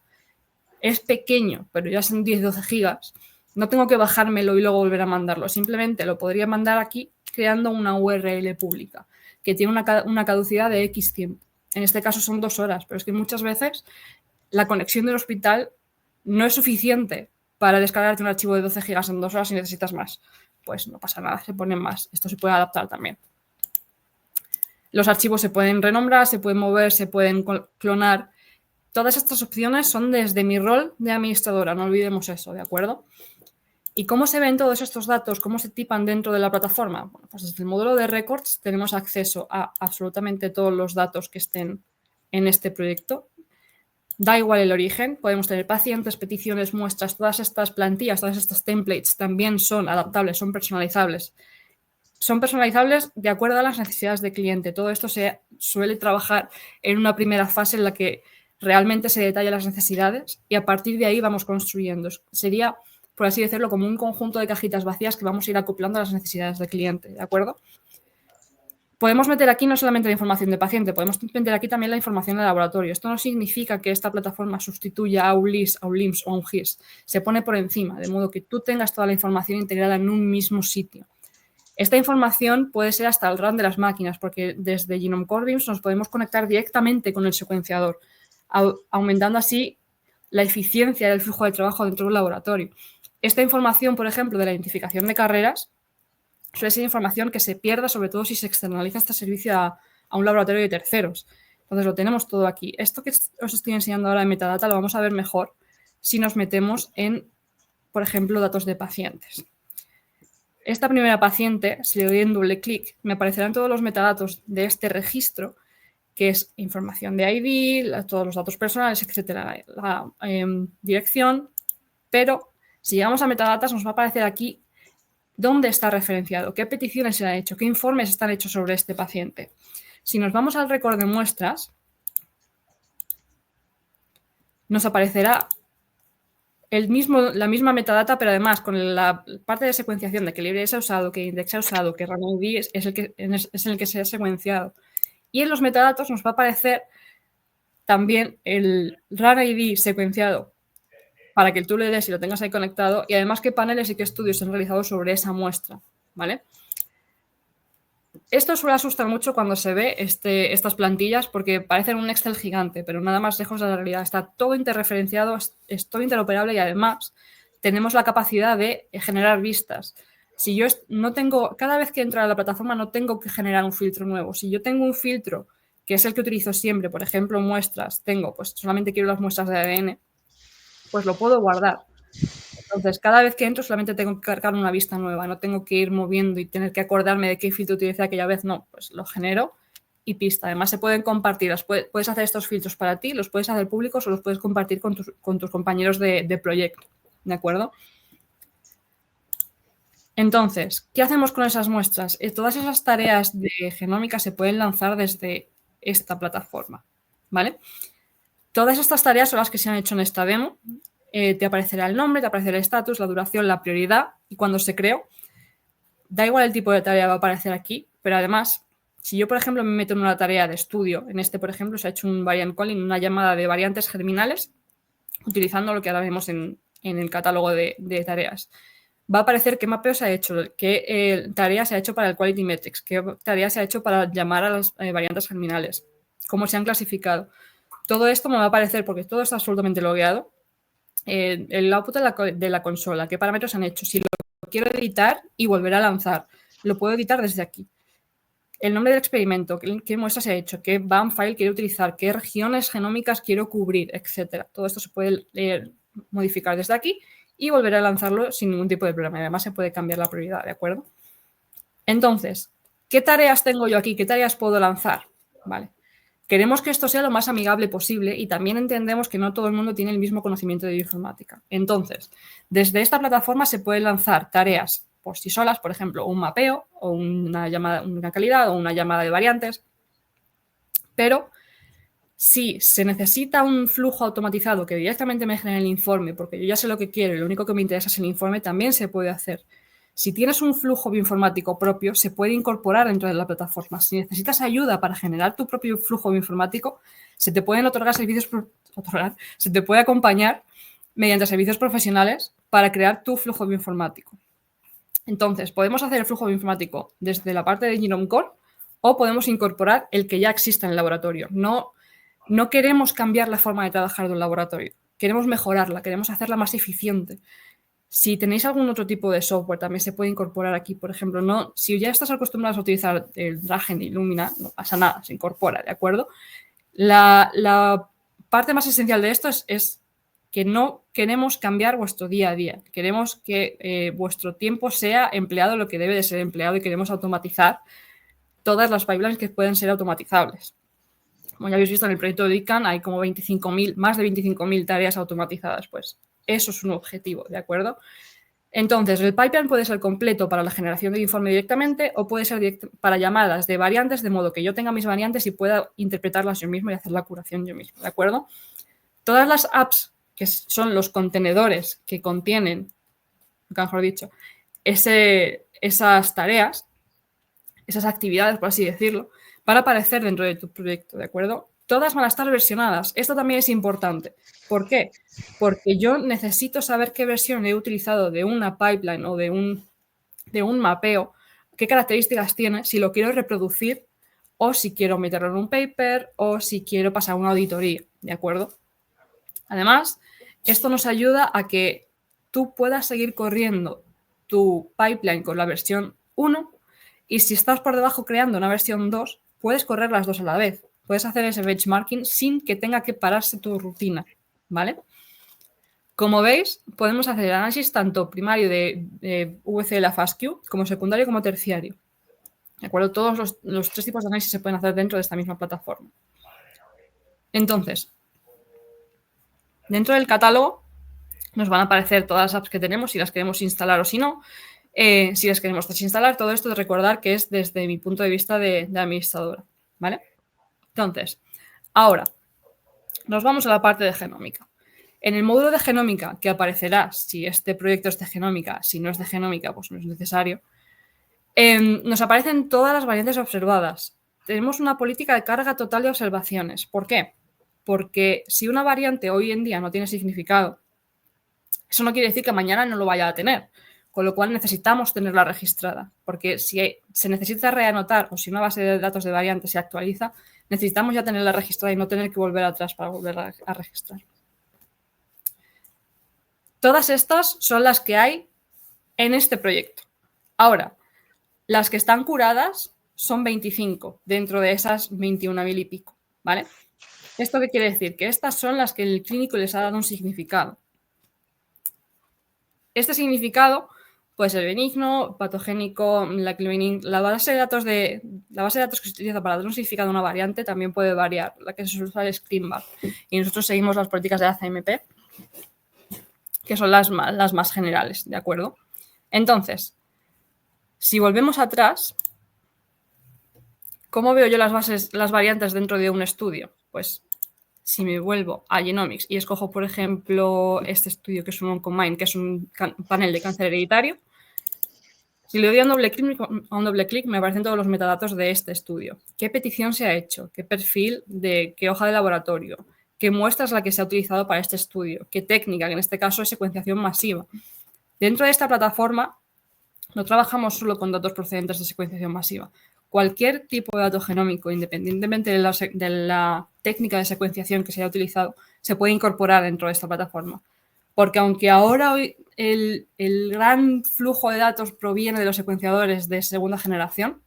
es pequeño, pero ya son 10-12 gigas, no tengo que bajármelo y luego volver a mandarlo. Simplemente lo podría mandar aquí creando una URL pública que tiene una caducidad de X tiempo. En este caso son 2 horas, pero es que muchas veces la conexión del hospital no es suficiente para descargarte un archivo de 12 gigas en 2 horas y necesitas más. Pues no pasa nada, se ponen más. Esto se puede adaptar también. Los archivos se pueden renombrar, se pueden mover, se pueden clonar. Todas estas opciones son desde mi rol de administradora, no olvidemos eso, ¿de acuerdo? ¿Y cómo se ven todos estos datos? ¿Cómo se tipan dentro de la plataforma? Bueno, pues desde el módulo de records tenemos acceso a absolutamente todos los datos que estén en este proyecto. Da igual el origen, podemos tener pacientes, peticiones, muestras, todas estas plantillas, todas estas templates también son adaptables, son personalizables. Son personalizables de acuerdo a las necesidades del cliente. Todo esto se suele trabajar en una primera fase en la que realmente se detallan las necesidades y a partir de ahí vamos construyendo. Sería, por así decirlo, como un conjunto de cajitas vacías que vamos a ir acoplando a las necesidades del cliente, ¿de acuerdo? Podemos meter aquí no solamente la información de paciente, podemos meter aquí también la información de laboratorio. Esto no significa que esta plataforma sustituya a un LIS, a un LIMS o a un GIS. Se pone por encima, de modo que tú tengas toda la información integrada en un mismo sitio. Esta información puede ser hasta el RAM de las máquinas, porque desde Genome Core BIMS nos podemos conectar directamente con el secuenciador, aumentando así la eficiencia del flujo de trabajo dentro del laboratorio. Esta información, por ejemplo, de la identificación de carreras, suele ser información que se pierda, sobre todo si se externaliza este servicio a un laboratorio de terceros. Entonces, lo tenemos todo aquí. Esto que os estoy enseñando ahora en metadata lo vamos a ver mejor si nos metemos en, por ejemplo, datos de pacientes. Esta primera paciente, si le doy en doble clic, me aparecerán todos los metadatos de este registro, que es información de ID, todos los datos personales, etcétera, la dirección, pero si llegamos a metadatas nos va a aparecer aquí ¿Dónde está referenciado? ¿Qué peticiones se han hecho? ¿Qué informes están hechos sobre este paciente? Si nos vamos al récord de muestras, nos aparecerá la misma metadata, pero además con la parte de secuenciación de qué library se ha usado, qué index se ha usado, qué RunID es el que se ha secuenciado. Y en los metadatos nos va a aparecer también el RunID secuenciado para que tú le des y lo tengas ahí conectado, y además qué paneles y qué estudios se han realizado sobre esa muestra, ¿vale? Esto suele asustar mucho cuando se ve estas plantillas porque parecen un Excel gigante, pero nada más lejos de la realidad. Está todo interreferenciado, es todo interoperable y además tenemos la capacidad de generar vistas. Si yo no tengo, cada vez que entro a la plataforma no tengo que generar un filtro nuevo. Si yo tengo un filtro que es el que utilizo siempre, por ejemplo, muestras, pues solamente quiero las muestras de ADN, pues lo puedo guardar. Entonces, cada vez que entro solamente tengo que cargar una vista nueva, no tengo que ir moviendo y tener que acordarme de qué filtro utilicé aquella vez, no, pues lo genero y pista. Además, se pueden compartir, puedes hacer estos filtros para ti, los puedes hacer públicos o los puedes compartir con tus compañeros de proyecto, ¿de acuerdo? Entonces, ¿qué hacemos con esas muestras? Todas esas tareas de genómica se pueden lanzar desde esta plataforma, ¿vale? Todas estas tareas son las que se han hecho en esta demo. Te aparecerá el nombre, te aparecerá el estatus, la duración, la prioridad y cuando se creó, da igual el tipo de tarea, va a aparecer aquí, pero además, si yo, por ejemplo, me meto en una tarea de estudio, en este, por ejemplo, se ha hecho un variant calling, una llamada de variantes germinales, utilizando lo que ahora vemos en el catálogo de tareas. Va a aparecer qué mapeo se ha hecho, qué tarea se ha hecho para el Quality Metrics, qué tarea se ha hecho para llamar a las variantes germinales, cómo se han clasificado. Todo esto me va a aparecer porque todo está absolutamente logueado. El output de la consola, qué parámetros han hecho, si lo quiero editar y volver a lanzar, lo puedo editar desde aquí. El nombre del experimento, qué muestra se ha hecho, qué BAM file quiero utilizar, qué regiones genómicas quiero cubrir, etc. Todo esto se puede modificar desde aquí y volver a lanzarlo sin ningún tipo de problema. Además, se puede cambiar la prioridad, ¿de acuerdo? Entonces, ¿qué tareas tengo yo aquí? ¿Qué tareas puedo lanzar? Vale. Queremos que esto sea lo más amigable posible y también entendemos que no todo el mundo tiene el mismo conocimiento de bioinformática. Entonces, desde esta plataforma se pueden lanzar tareas por sí solas, por ejemplo, un mapeo o una calidad o una llamada de variantes, pero si se necesita un flujo automatizado que directamente me genere el informe, porque yo ya sé lo que quiero y lo único que me interesa es el informe, también se puede hacer. Si tienes un flujo bioinformático propio, se puede incorporar dentro de la plataforma. Si necesitas ayuda para generar tu propio flujo bioinformático, se te pueden otorgar servicios, se te puede acompañar mediante servicios profesionales para crear tu flujo bioinformático. Entonces, podemos hacer el flujo bioinformático desde la parte de Genome Core o podemos incorporar el que ya exista en el laboratorio. No queremos cambiar la forma de trabajar de un laboratorio, queremos mejorarla, queremos hacerla más eficiente. Si tenéis algún otro tipo de software, también se puede incorporar aquí. Por ejemplo, si ya estás acostumbrados a utilizar el Dragon de Illumina, no pasa nada, se incorpora, ¿de acuerdo? La parte más esencial de esto es que no queremos cambiar vuestro día a día. Queremos que vuestro tiempo sea empleado lo que debe de ser empleado y queremos automatizar todas las pipelines que pueden ser automatizables. Como ya habéis visto en el proyecto de ICANN, hay como más de 25.000 tareas automatizadas, pues. Eso es un objetivo, ¿de acuerdo? Entonces, el pipeline puede ser completo para la generación del informe directamente o puede ser para llamadas de variantes, de modo que yo tenga mis variantes y pueda interpretarlas yo mismo y hacer la curación yo mismo, ¿de acuerdo? Todas las apps, que son los contenedores que contienen, mejor dicho, esas tareas, esas actividades, por así decirlo, van a aparecer dentro de tu proyecto, ¿de acuerdo? Todas van a estar versionadas. Esto también es importante. ¿Por qué? Porque yo necesito saber qué versión he utilizado de una pipeline o de un mapeo, qué características tiene, si lo quiero reproducir o si quiero meterlo en un paper o si quiero pasar una auditoría, ¿de acuerdo? Además, esto nos ayuda a que tú puedas seguir corriendo tu pipeline con la versión 1 y si estás por debajo creando una versión 2, puedes correr las dos a la vez. Puedes hacer ese benchmarking sin que tenga que pararse tu rutina, ¿vale? Como veis, podemos hacer el análisis tanto primario de VCL a FASTQ como secundario como terciario. ¿De acuerdo? Todos los tres tipos de análisis se pueden hacer dentro de esta misma plataforma. Entonces, dentro del catálogo nos van a aparecer todas las apps que tenemos, si las queremos instalar o si no. Si les queremos desinstalar, todo esto de recordar que es desde mi punto de vista de administradora, ¿vale? Entonces, ahora, nos vamos a la parte de genómica. En el módulo de genómica que aparecerá, si este proyecto es de genómica, si no es de genómica, pues no es necesario, nos aparecen todas las variantes observadas. Tenemos una política de carga total de observaciones. ¿Por qué? Porque si una variante hoy en día no tiene significado, eso no quiere decir que mañana no lo vaya a tener, con lo cual necesitamos tenerla registrada, porque si se necesita reanotar o si una base de datos de variantes se actualiza, necesitamos ya tenerla registrada y no tener que volver atrás para volver a registrar. Todas estas son las que hay en este proyecto. Ahora, las que están curadas son 25 dentro de esas 21.000 y pico, ¿vale? ¿Esto qué quiere decir? Que estas son las que el clínico les ha dado un significado. Este significado puede ser benigno, patogénico, la base de datos que se utiliza para dar un significado a una variante también puede variar. La que se suele usar es ClinVar. Y nosotros seguimos las políticas de ACMP, que son las más generales, ¿de acuerdo? Entonces, si volvemos atrás, ¿cómo veo yo las variantes dentro de un estudio? Pues si me vuelvo a Genomics y escojo, por ejemplo, este estudio que es un OnCombine, que es un panel de cáncer hereditario, si le doy a un doble clic, me aparecen todos los metadatos de este estudio. ¿Qué petición se ha hecho? ¿Qué perfil de qué hoja de laboratorio? ¿Qué muestra es la que se ha utilizado para este estudio? ¿Qué técnica? Que en este caso es secuenciación masiva. Dentro de esta plataforma no trabajamos solo con datos procedentes de secuenciación masiva. Cualquier tipo de dato genómico, independientemente de la técnica de secuenciación que se haya utilizado, se puede incorporar dentro de esta plataforma. Porque aunque ahora el gran flujo de datos proviene de los secuenciadores de segunda generación,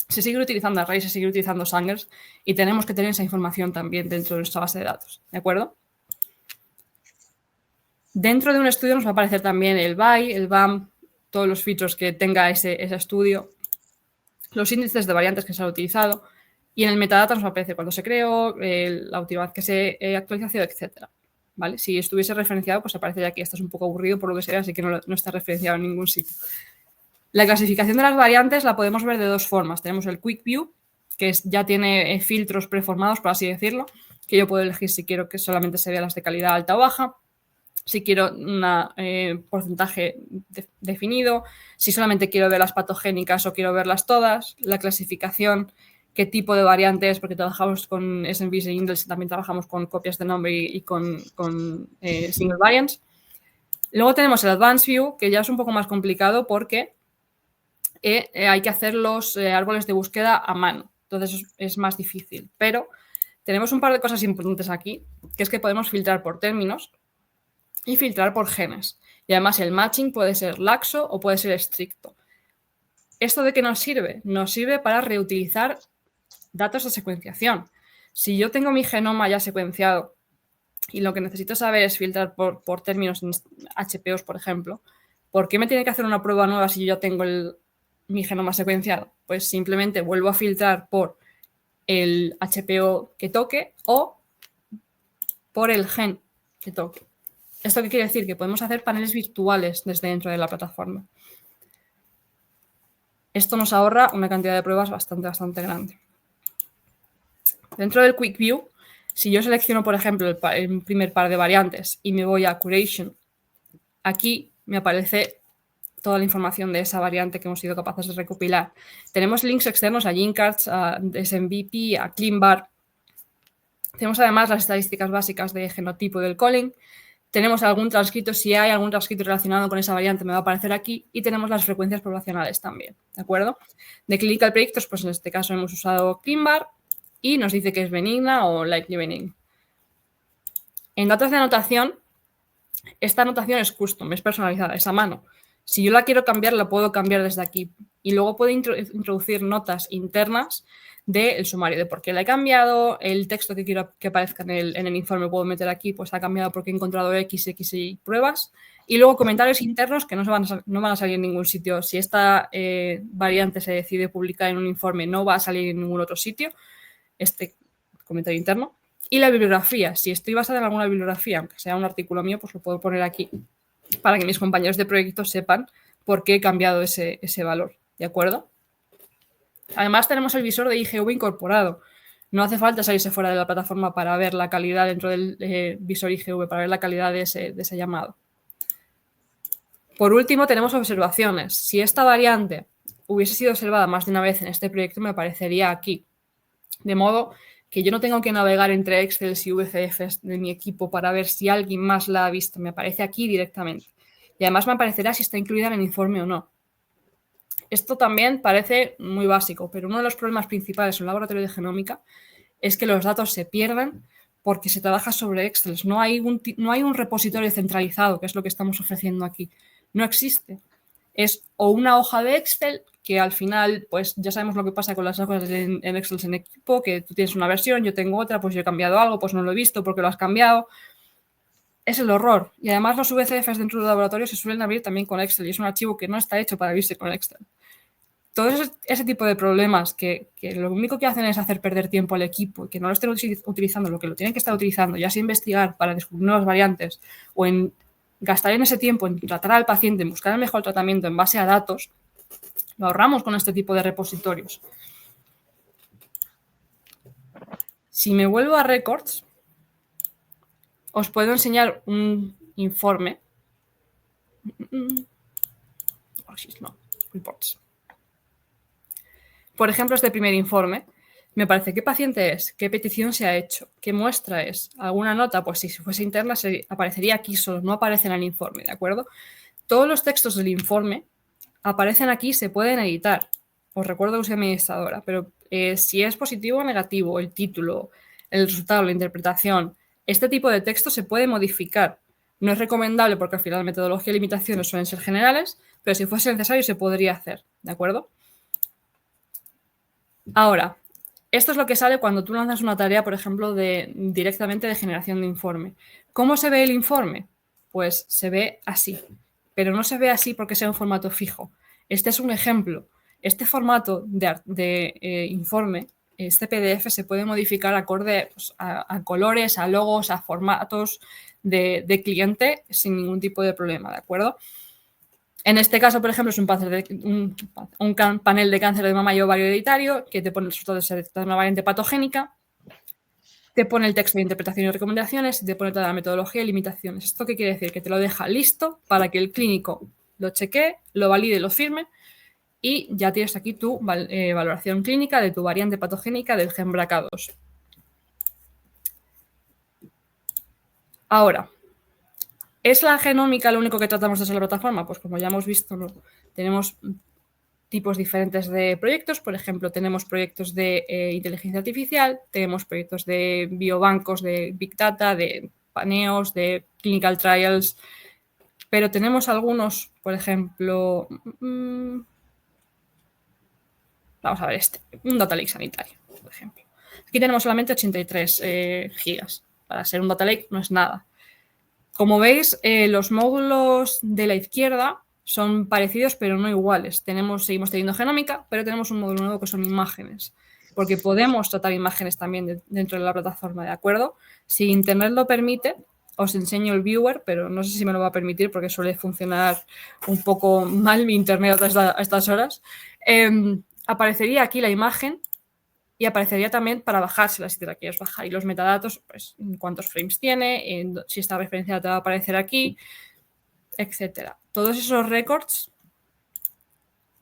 se sigue utilizando Array, se sigue utilizando Sangers y tenemos que tener esa información también dentro de nuestra base de datos, ¿de acuerdo? Dentro de un estudio nos va a aparecer también el BY, el BAM, todos los features que tenga ese estudio, los índices de variantes que se han utilizado y en el metadata nos va a aparecer cuando se creó, la última vez que se actualizó, etc. ¿Vale? Si estuviese referenciado, pues aparecería aquí. Esto es un poco aburrido por lo que sea, así que no está referenciado en ningún sitio. La clasificación de las variantes la podemos ver de dos formas. Tenemos el Quick View, que ya tiene filtros preformados, por así decirlo, que yo puedo elegir si quiero que solamente se vean las de calidad alta o baja, si quiero un porcentaje definido, si solamente quiero ver las patogénicas o quiero verlas todas, la clasificación, qué tipo de variantes, porque trabajamos con SNVs e Index, también trabajamos con copias de nombre y con single variants. Luego tenemos el Advanced View, que ya es un poco más complicado porque hay que hacer los árboles de búsqueda a mano. Entonces es más difícil. Pero tenemos un par de cosas importantes aquí, que es que podemos filtrar por términos y filtrar por genes. Y además el matching puede ser laxo o puede ser estricto. ¿Esto de qué nos sirve? Nos sirve para reutilizar datos de secuenciación. Si yo tengo mi genoma ya secuenciado y lo que necesito saber es filtrar por términos HPOs, por ejemplo, ¿por qué me tiene que hacer una prueba nueva si yo ya tengo mi genoma secuenciado? Pues simplemente vuelvo a filtrar por el HPO que toque o por el gen que toque. ¿Esto qué quiere decir? Que podemos hacer paneles virtuales desde dentro de la plataforma. Esto nos ahorra una cantidad de pruebas bastante grande. Dentro del Quick View, si yo selecciono, por ejemplo, el primer par de variantes y me voy a Curation, aquí me aparece toda la información de esa variante que hemos sido capaces de recopilar. Tenemos links externos a GenCards, a SNVP, a ClinVar. Tenemos además las estadísticas básicas de genotipo y del calling. Tenemos algún transcrito, si hay algún transcrito relacionado con esa variante me va a aparecer aquí y tenemos las frecuencias poblacionales también, ¿de acuerdo? De Clinical Predictors, pues en este caso hemos usado ClinVar y nos dice que es benigna o likely benign. En datos de anotación, esta anotación es custom, es personalizada, es a mano. Si yo la quiero cambiar, la puedo cambiar desde aquí y luego puedo introducir notas internas del sumario, de por qué la he cambiado, el texto que quiero que aparezca en el informe puedo meter aquí, pues ha cambiado porque he encontrado X y pruebas, y luego comentarios internos que no van a salir en ningún sitio. Si esta variante se decide publicar en un informe, no va a salir en ningún otro sitio, este comentario interno. Y la bibliografía, si estoy basada en alguna bibliografía, aunque sea un artículo mío, pues lo puedo poner aquí para que mis compañeros de proyecto sepan por qué he cambiado ese valor, ¿de acuerdo? Además tenemos el visor de IGV incorporado. No hace falta salirse fuera de la plataforma para ver la calidad dentro del visor IGV, para ver la calidad de ese llamado. Por último, tenemos observaciones. Si esta variante hubiese sido observada más de una vez en este proyecto, me aparecería aquí. De modo que yo no tengo que navegar entre Excel y VCFs de mi equipo para ver si alguien más la ha visto. Me aparece aquí directamente. Y además me aparecerá si está incluida en el informe o no. Esto también parece muy básico, pero uno de los problemas principales en un laboratorio de genómica es que los datos se pierden porque se trabaja sobre Excel. No hay un repositorio centralizado, que es lo que estamos ofreciendo aquí. No existe. Es o una hoja de Excel, que al final, pues ya sabemos lo que pasa con las hojas en Excel en equipo, que tú tienes una versión, yo tengo otra, pues yo he cambiado algo, pues no lo he visto porque lo has cambiado. Es el horror. Y además los VCFs dentro del laboratorio se suelen abrir también con Excel y es un archivo que no está hecho para abrirse con Excel. Todo ese tipo de problemas que lo único que hacen es hacer perder tiempo al equipo y que no lo estén utilizando lo que lo tienen que estar utilizando, ya sea investigar para descubrir nuevas variantes o en gastar en ese tiempo en tratar al paciente, en buscar el mejor tratamiento en base a datos, lo ahorramos con este tipo de repositorios. Si me vuelvo a Records, os puedo enseñar un informe. No, reports. Por ejemplo, este primer informe, me parece qué paciente es, qué petición se ha hecho, qué muestra es, alguna nota, pues si fuese interna aparecería aquí solo, no aparece en el informe, ¿de acuerdo? Todos los textos del informe aparecen aquí, se pueden editar. Os recuerdo que soy administradora, pero si es positivo o negativo, el título, el resultado, la interpretación, este tipo de texto se puede modificar. No es recomendable porque al final la metodología y limitaciones suelen ser generales, pero si fuese necesario se podría hacer, ¿de acuerdo? Ahora, esto es lo que sale cuando tú lanzas una tarea, por ejemplo, directamente de generación de informe. ¿Cómo se ve el informe? Pues se ve así, pero no se ve así porque sea un formato fijo. Este es un ejemplo. Este formato de informe, este PDF, se puede modificar acorde pues, a colores, a logos, a formatos de cliente sin ningún tipo de problema, ¿de acuerdo? En este caso, por ejemplo, es un panel de cáncer de mama y ovario hereditario que te pone el resultado de una variante patogénica, te pone el texto de interpretación y recomendaciones y te pone toda la metodología y limitaciones. ¿Esto qué quiere decir? Que te lo deja listo para que el clínico lo chequee, lo valide, lo firme y ya tienes aquí tu valoración clínica de tu variante patogénica del gen BRCA2. Ahora, ¿es la genómica lo único que tratamos desde la plataforma? Pues como ya hemos visto, no. Tenemos tipos diferentes de proyectos. Por ejemplo, tenemos proyectos de inteligencia artificial, tenemos proyectos de biobancos, de Big Data, de paneos, de clinical trials, pero tenemos algunos, por ejemplo, vamos a ver un data lake sanitario, por ejemplo. Aquí tenemos solamente 83 gigas. Para ser un data lake no es nada. Como veis, los módulos de la izquierda son parecidos pero no iguales. Seguimos teniendo genómica, pero tenemos un módulo nuevo que son imágenes, porque podemos tratar imágenes también dentro de la plataforma, ¿de acuerdo? Si Internet lo permite, os enseño el viewer, pero no sé si me lo va a permitir porque suele funcionar un poco mal mi Internet a estas horas. Aparecería aquí la imagen y aparecería también para bajársela si te la quieres bajar. Y los metadatos, pues cuántos frames tiene, si está referenciada te va a aparecer aquí, etcétera. Todos esos records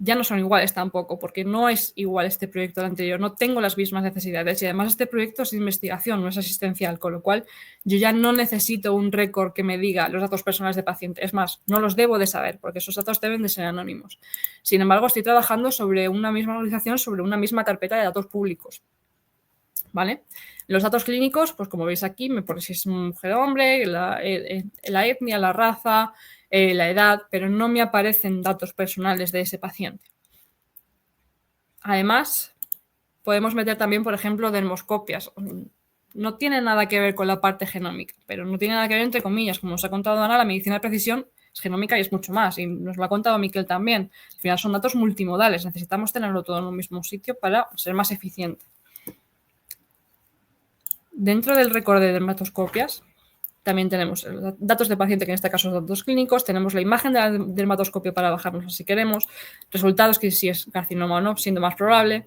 ya no son iguales tampoco, porque no es igual este proyecto al anterior. No tengo las mismas necesidades y además este proyecto es de investigación, no es asistencial, con lo cual yo ya no necesito un récord que me diga los datos personales de paciente. Es más, no los debo de saber porque esos datos deben de ser anónimos. Sin embargo, estoy trabajando sobre una misma organización, sobre una misma carpeta de datos públicos. ¿Vale? Los datos clínicos, pues como veis aquí, me pone si es mujer o hombre, la etnia, la raza, la edad, pero no me aparecen datos personales de ese paciente. Además, podemos meter también, por ejemplo, dermoscopias. No tiene nada que ver con la parte genómica, pero no tiene nada que ver entre comillas. Como os ha contado Ana, la medicina de precisión es genómica y es mucho más. Y nos lo ha contado Miquel también. Al final son datos multimodales. Necesitamos tenerlo todo en un mismo sitio para ser más eficiente. Dentro del récord de dermatoscopias También tenemos datos de paciente, que en este caso son datos clínicos, tenemos la imagen del dermatoscopio para bajarnos si queremos, resultados, que si es carcinoma o no, siendo más probable,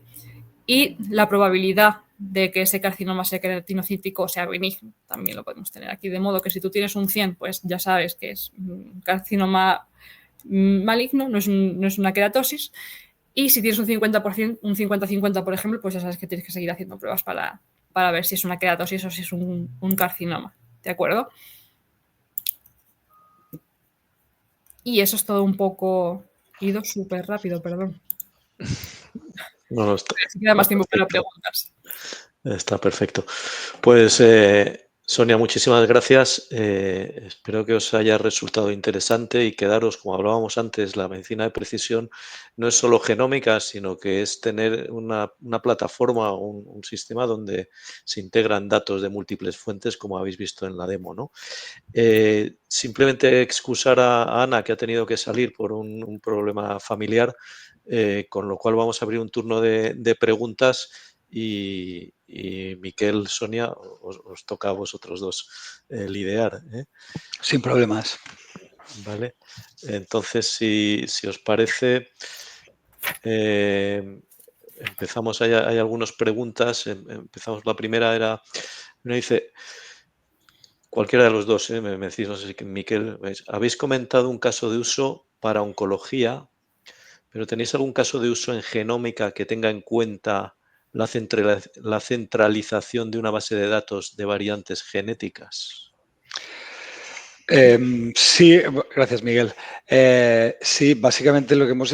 y la probabilidad de que ese carcinoma sea queratinocítico o sea benigno, también lo podemos tener aquí, de modo que si tú tienes un 100, pues ya sabes que es un carcinoma maligno, no es una queratosis, y si tienes un 50%, un 50-50, por ejemplo, pues ya sabes que tienes que seguir haciendo pruebas para ver si es una queratosis o si es un carcinoma, ¿de acuerdo? Y eso es todo un poco... He ido súper rápido, perdón. No, Si queda más tiempo para preguntas. Está perfecto. Pues, Sonia, muchísimas gracias. Espero que os haya resultado interesante y quedaros, como hablábamos antes, la medicina de precisión no es solo genómica, sino que es tener una plataforma, un sistema donde se integran datos de múltiples fuentes, como habéis visto en la demo, ¿no? Simplemente excusar a Ana, que ha tenido que salir por un problema familiar, con lo cual vamos a abrir un turno de preguntas y Miquel, Sonia, os toca a vosotros dos lidiar. Sin problemas. Vale. Entonces, si os parece, empezamos. Hay algunas preguntas. Empezamos. La primera era, uno dice, cualquiera de los dos, me decís, no sé si Miquel, habéis comentado un caso de uso para oncología, pero ¿tenéis algún caso de uso en genómica que tenga en cuenta la centralización de una base de datos de variantes genéticas? Sí, gracias, Miguel. Sí, básicamente lo que hemos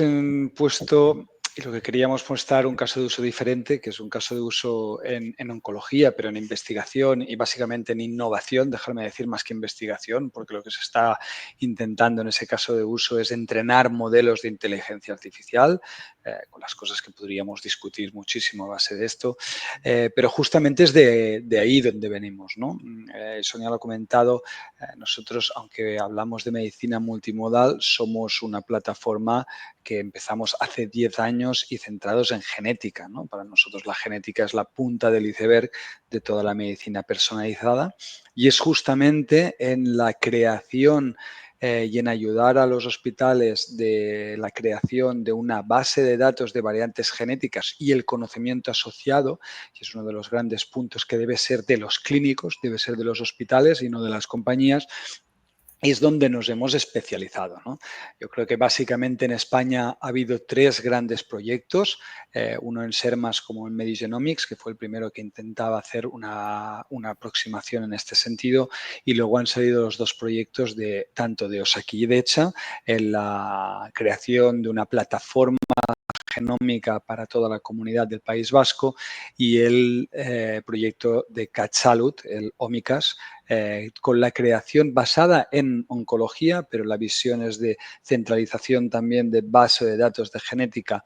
puesto y lo que queríamos mostrar, un caso de uso diferente, que es un caso de uso en oncología, pero en investigación y básicamente en innovación, dejarme decir más que investigación, porque lo que se está intentando en ese caso de uso es entrenar modelos de inteligencia artificial, con las cosas que podríamos discutir muchísimo a base de esto, pero justamente es de ahí donde venimos, ¿no? Sonia lo ha comentado, nosotros, aunque hablamos de medicina multimodal, somos una plataforma que empezamos hace 10 años y centrados en genética, ¿no? Para nosotros la genética es la punta del iceberg de toda la medicina personalizada y es justamente en la creación y en ayudar a los hospitales de la creación de una base de datos de variantes genéticas y el conocimiento asociado, que es uno de los grandes puntos que debe ser de los clínicos, debe ser de los hospitales y no de las compañías, es donde nos hemos especializado, ¿no? Yo creo que básicamente en España ha habido 3 grandes proyectos, uno en Sermas como en Medigenomics, que fue el primero que intentaba hacer una aproximación en este sentido, y luego han salido los 2 proyectos tanto de Osakidetza en la creación de una plataforma genómica para toda la comunidad del País Vasco y el proyecto de CatSalut, el Omicas, con la creación basada en oncología, pero la visión es de centralización también de base de datos de genética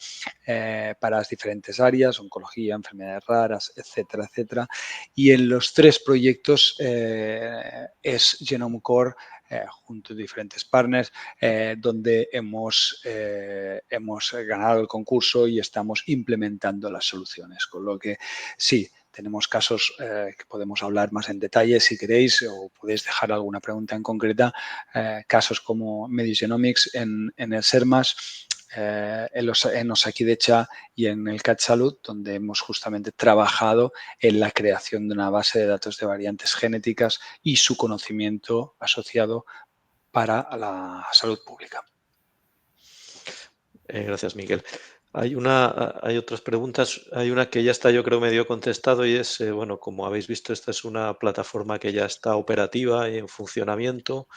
para las diferentes áreas, oncología, enfermedades raras, etcétera, etcétera. Y en los 3 proyectos es Genome Core, junto a diferentes partners, donde hemos ganado el concurso y estamos implementando las soluciones. Con lo que sí, tenemos casos que podemos hablar más en detalle si queréis o podéis dejar alguna pregunta en concreta, casos como Medigenomics en el Sermas, en Osakidetza y en el CatSalut, donde hemos justamente trabajado en la creación de una base de datos de variantes genéticas y su conocimiento asociado para la salud pública. Gracias, Miguel. Hay otras preguntas. Hay una que ya está, yo creo, medio contestado y es, bueno, como habéis visto, esta es una plataforma que ya está operativa y en funcionamiento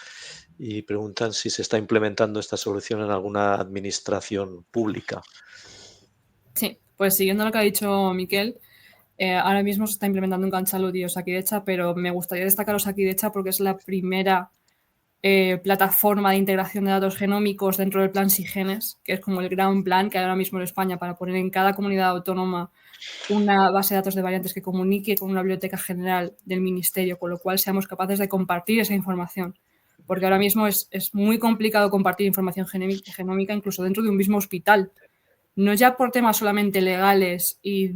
y preguntan si se está implementando esta solución en alguna administración pública. Sí, pues siguiendo lo que ha dicho Miquel, ahora mismo se está implementando en CatSalut y Osakidetza, pero me gustaría destacar Osakidetza porque es la primera plataforma de integración de datos genómicos dentro del plan SIGENES, que es como el gran plan que hay ahora mismo en España para poner en cada comunidad autónoma una base de datos de variantes que comunique con una biblioteca general del ministerio, con lo cual seamos capaces de compartir esa información. Porque ahora mismo es muy complicado compartir información genómica incluso dentro de un mismo hospital. No ya por temas solamente legales y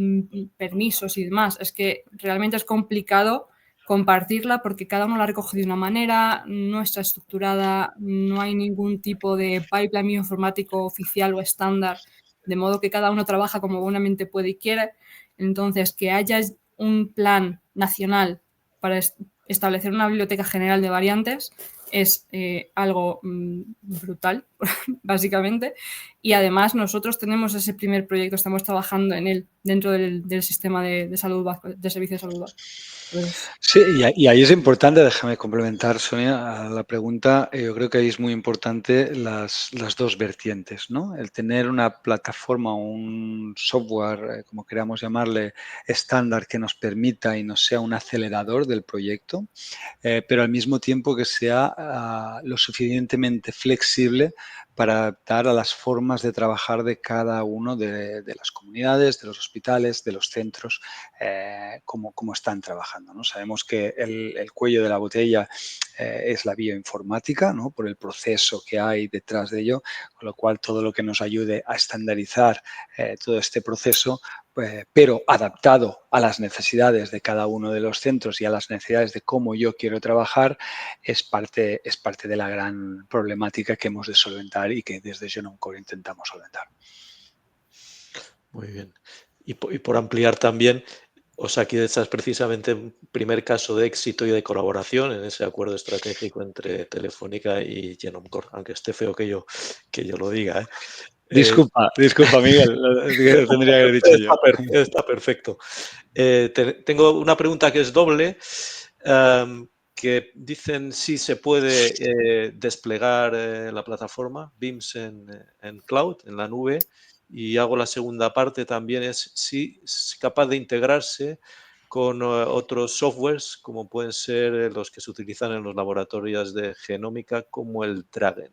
permisos y demás, es que realmente es complicado compartirla porque cada uno la recoge de una manera, no está estructurada, no hay ningún tipo de pipeline bioinformático oficial o estándar, de modo que cada uno trabaja como buenamente puede y quiere. Entonces, que haya un plan nacional para establecer una biblioteca general de variantes es algo brutal, básicamente. Y además nosotros tenemos ese primer proyecto, estamos trabajando en él dentro del sistema de salud, de servicio de salud. Sí, y ahí es importante, déjame complementar, Sonia, a la pregunta. Yo creo que ahí es muy importante las dos vertientes, ¿no? El tener una plataforma, un software, como queramos llamarle, estándar que nos permita y nos sea un acelerador del proyecto, pero al mismo tiempo que sea lo suficientemente flexible para adaptar a las formas de trabajar de cada uno de las comunidades, de los hospitales, de los centros, cómo están trabajando, ¿no? Sabemos que el cuello de la botella es la bioinformática, ¿no? Por el proceso que hay detrás de ello, con lo cual todo lo que nos ayude a estandarizar todo este proceso, pero adaptado a las necesidades de cada uno de los centros y a las necesidades de cómo yo quiero trabajar, es parte de la gran problemática que hemos de solventar y que desde Genome Core intentamos solventar. Muy bien. Y por ampliar también, Osakidetza es precisamente un primer caso de éxito y de colaboración en ese acuerdo estratégico entre Telefónica y Genome Core, aunque esté feo que yo lo diga, ¿eh? Disculpa, Miguel, lo tendría que haber dicho yo. Está perfecto. Tengo una pregunta que es doble, que dicen si se puede desplegar la plataforma BIMS en cloud, en la nube, y hago la segunda parte también, es si es capaz de integrarse con otros softwares como pueden ser los que se utilizan en los laboratorios de genómica como el Dragon.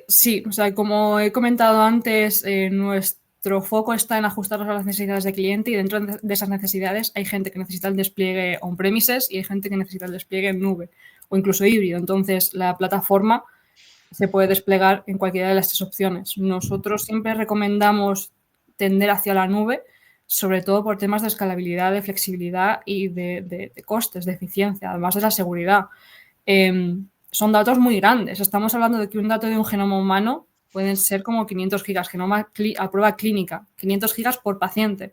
Sí, o sea, como he comentado antes, nuestro foco está en ajustarnos a las necesidades del cliente y dentro de esas necesidades hay gente que necesita el despliegue on-premises y hay gente que necesita el despliegue en nube o incluso híbrido. Entonces, la plataforma se puede desplegar en cualquiera de las tres opciones. Nosotros siempre recomendamos tender hacia la nube, sobre todo por temas de escalabilidad, de flexibilidad y de costes, de eficiencia, además de la seguridad. Son datos muy grandes. Estamos hablando de que un dato de un genoma humano pueden ser como 500 gigas, genoma a prueba clínica, 500 gigas por paciente.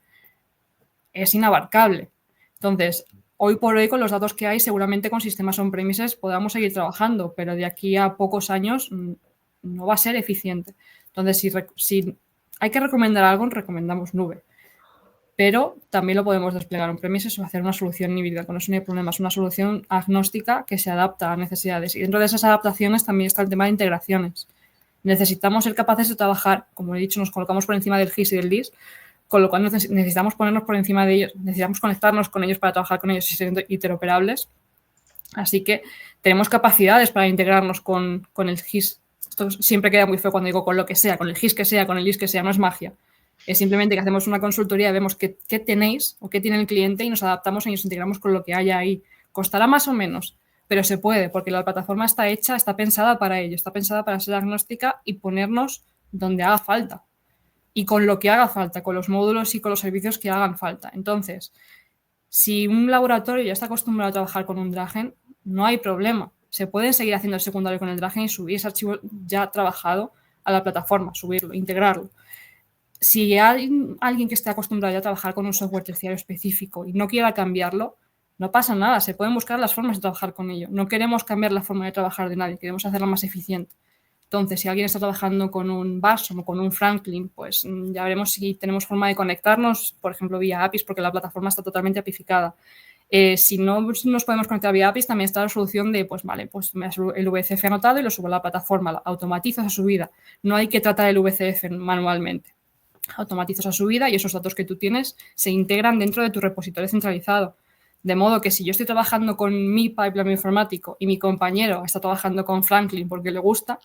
Es inabarcable. Entonces, hoy por hoy, con los datos que hay, seguramente con sistemas on-premises podamos seguir trabajando, pero de aquí a pocos años no va a ser eficiente. Entonces, si hay que recomendar algo, recomendamos nube. Pero también lo podemos desplegar on-premises o hacer una solución híbrida, con eso no hay problema. Es una solución agnóstica que se adapta a necesidades. Y dentro de esas adaptaciones también está el tema de integraciones. Necesitamos ser capaces de trabajar, como he dicho, nos colocamos por encima del GIS y del DIS, con lo cual necesitamos ponernos por encima de ellos, necesitamos conectarnos con ellos para trabajar con ellos y ser interoperables. Así que tenemos capacidades para integrarnos con el GIS. Esto siempre queda muy feo cuando digo con lo que sea, con el GIS que sea, con el DIS que sea, no es magia. Es simplemente que hacemos una consultoría, vemos qué tenéis o qué tiene el cliente y nos adaptamos y nos integramos con lo que haya ahí. Costará más o menos, pero se puede, porque la plataforma está hecha, está pensada para ello, está pensada para ser agnóstica y ponernos donde haga falta. Y con lo que haga falta, con los módulos y con los servicios que hagan falta. Entonces, si un laboratorio ya está acostumbrado a trabajar con un Dragon, no hay problema. Se pueden seguir haciendo el secundario con el Dragon y subir ese archivo ya trabajado a la plataforma, subirlo, integrarlo. Si hay alguien que esté acostumbrado ya a trabajar con un software terciario específico y no quiera cambiarlo, no pasa nada, se pueden buscar las formas de trabajar con ello. No queremos cambiar la forma de trabajar de nadie, queremos hacerla más eficiente. Entonces, si alguien está trabajando con un Barsom o con un Franklin, pues ya veremos si tenemos forma de conectarnos, por ejemplo, vía APIs, porque la plataforma está totalmente apificada. Si no nos podemos conectar vía APIs, también está la solución de, pues vale, pues me has el VCF anotado y lo subo a la plataforma, automatizo esa subida. No hay que tratar el VCF manualmente. Automatizas la subida y esos datos que tú tienes se integran dentro de tu repositorio centralizado. De modo que si yo estoy trabajando con mi pipeline informático y mi compañero está trabajando con Franklin porque le gusta,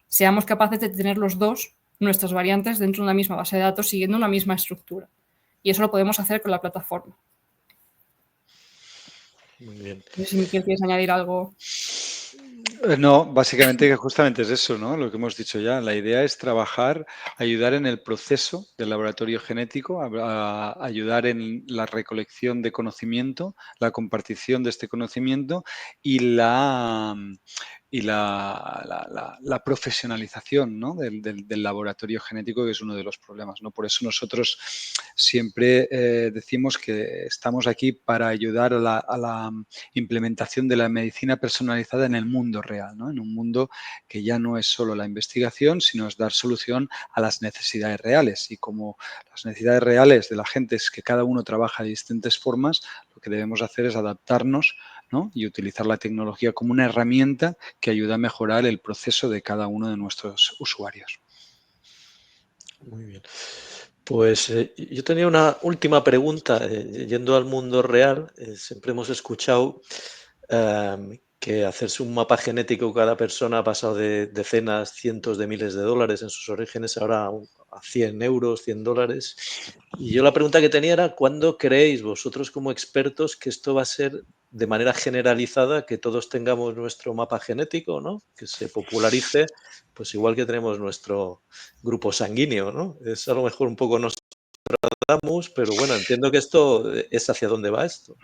seamos capaces de tener los dos nuestras variantes dentro de una misma base de datos siguiendo una misma estructura. Y eso lo podemos hacer con la plataforma. Muy bien. No sé si Miquel quieres añadir algo. No, básicamente que justamente es eso, ¿no? Lo que hemos dicho ya. La idea es trabajar, ayudar en el proceso del laboratorio genético, a ayudar en la recolección de conocimiento, la compartición de este conocimiento y la profesionalización, ¿no? del laboratorio genético, que es uno de los problemas, ¿no? Por eso nosotros siempre decimos que estamos aquí para ayudar a la implementación de la medicina personalizada en el mundo real, ¿no? En un mundo que ya no es solo la investigación, sino es dar solución a las necesidades reales. Y como las necesidades reales de la gente es que cada uno trabaja de distintas formas, lo que debemos hacer es adaptarnos, ¿no? Y utilizar la tecnología como una herramienta que ayuda a mejorar el proceso de cada uno de nuestros usuarios. Muy bien. Pues yo tenía una última pregunta. Yendo al mundo real, siempre hemos escuchado que hacerse un mapa genético cada persona ha pasado de decenas, cientos de miles de dólares en sus orígenes ahora a 100 euros, 100 dólares. Y yo la pregunta que tenía era, ¿cuándo creéis vosotros como expertos que esto va a ser de manera generalizada, que todos tengamos nuestro mapa genético, ¿no? Que se popularice, pues igual que tenemos nuestro grupo sanguíneo, ¿no? Es a lo mejor un poco Nostradamus, pero bueno, entiendo que esto es hacia dónde va esto.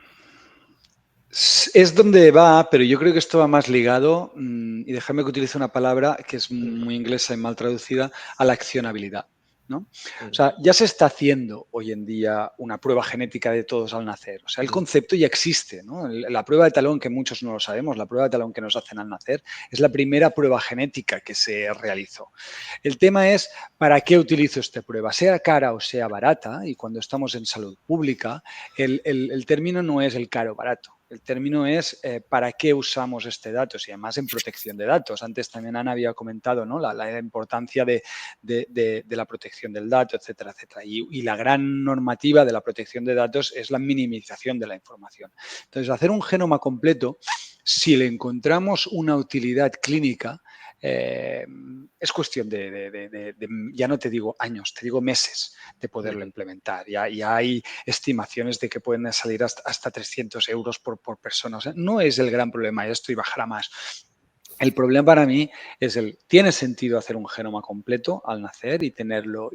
Es donde va, pero yo creo que esto va más ligado, y déjame que utilice una palabra que es muy inglesa y mal traducida, a la accionabilidad, ¿no? O sea, ya se está haciendo hoy en día una prueba genética de todos al nacer. O sea, el concepto ya existe, ¿no? La prueba de talón, que muchos no lo sabemos, la prueba de talón que nos hacen al nacer, es la primera prueba genética que se realizó. El tema es, ¿para qué utilizo esta prueba? Sea cara o sea barata, y cuando estamos en salud pública, el término no es el caro o barato. El término es para qué usamos este dato y además en protección de datos. Antes también Ana había comentado, ¿no? la importancia de la protección del dato, etcétera, etcétera. Y la gran normativa de la protección de datos es la minimización de la información. Entonces, hacer un genoma completo, si le encontramos una utilidad clínica, es cuestión ya no te digo años, te digo meses de poderlo implementar. Ya hay estimaciones de que pueden salir hasta 300 euros por persona. O sea, no es el gran problema esto y bajará más. El problema para mí es ¿tiene sentido hacer un genoma completo al nacer y tenerlo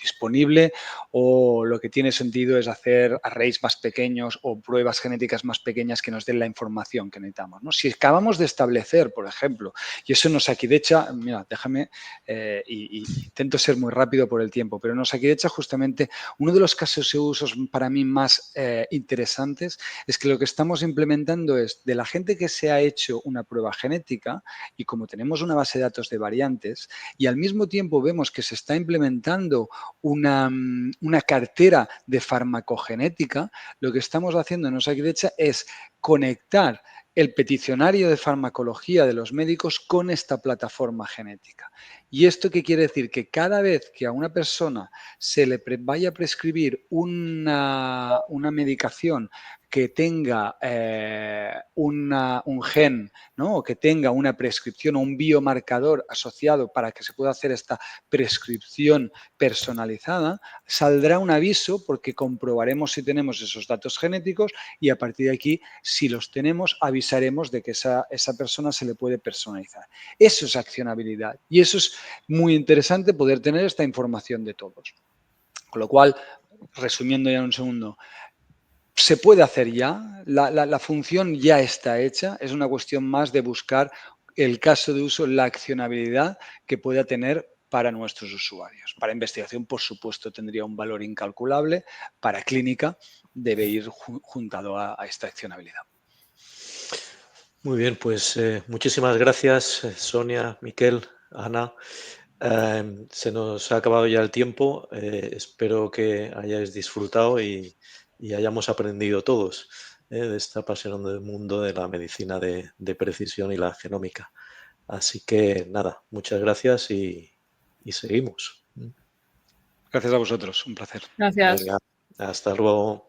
disponible? ¿O lo que tiene sentido es hacer arrays más pequeños o pruebas genéticas más pequeñas que nos den la información que necesitamos, ¿no? Si acabamos de establecer, por ejemplo, y eso en Osakidecha, mira, déjame, intento ser muy rápido por el tiempo, pero en Osakidecha justamente uno de los casos de usos para mí más interesantes es que lo que estamos implementando es de la gente que se ha hecho una prueba genética y como tenemos una base de datos de variantes y al mismo tiempo vemos que se está implementando una cartera de farmacogenética, lo que estamos haciendo en Osakidecha es conectar el peticionario de farmacología de los médicos con esta plataforma genética. ¿Y esto qué quiere decir? Que cada vez que a una persona se le vaya a prescribir una medicación que tenga un gen, ¿no? O que tenga una prescripción o un biomarcador asociado para que se pueda hacer esta prescripción personalizada, saldrá un aviso porque comprobaremos si tenemos esos datos genéticos y a partir de aquí, si los tenemos, avisaremos de que esa persona se le puede personalizar. Eso es accionabilidad y eso es muy interesante poder tener esta información de todos. Con lo cual, resumiendo ya en un segundo, se puede hacer ya, la función ya está hecha, es una cuestión más de buscar el caso de uso, la accionabilidad que pueda tener para nuestros usuarios. Para investigación, por supuesto, tendría un valor incalculable, para clínica debe ir juntado a esta accionabilidad. Muy bien, pues muchísimas gracias, Sonia, Miquel, Ana. Se nos ha acabado ya el tiempo. Espero que hayáis disfrutado y hayamos aprendido todos de este apasionante mundo de la medicina de precisión y la genómica. Así que nada, muchas gracias y seguimos. Gracias a vosotros, un placer. Gracias. Venga, hasta luego.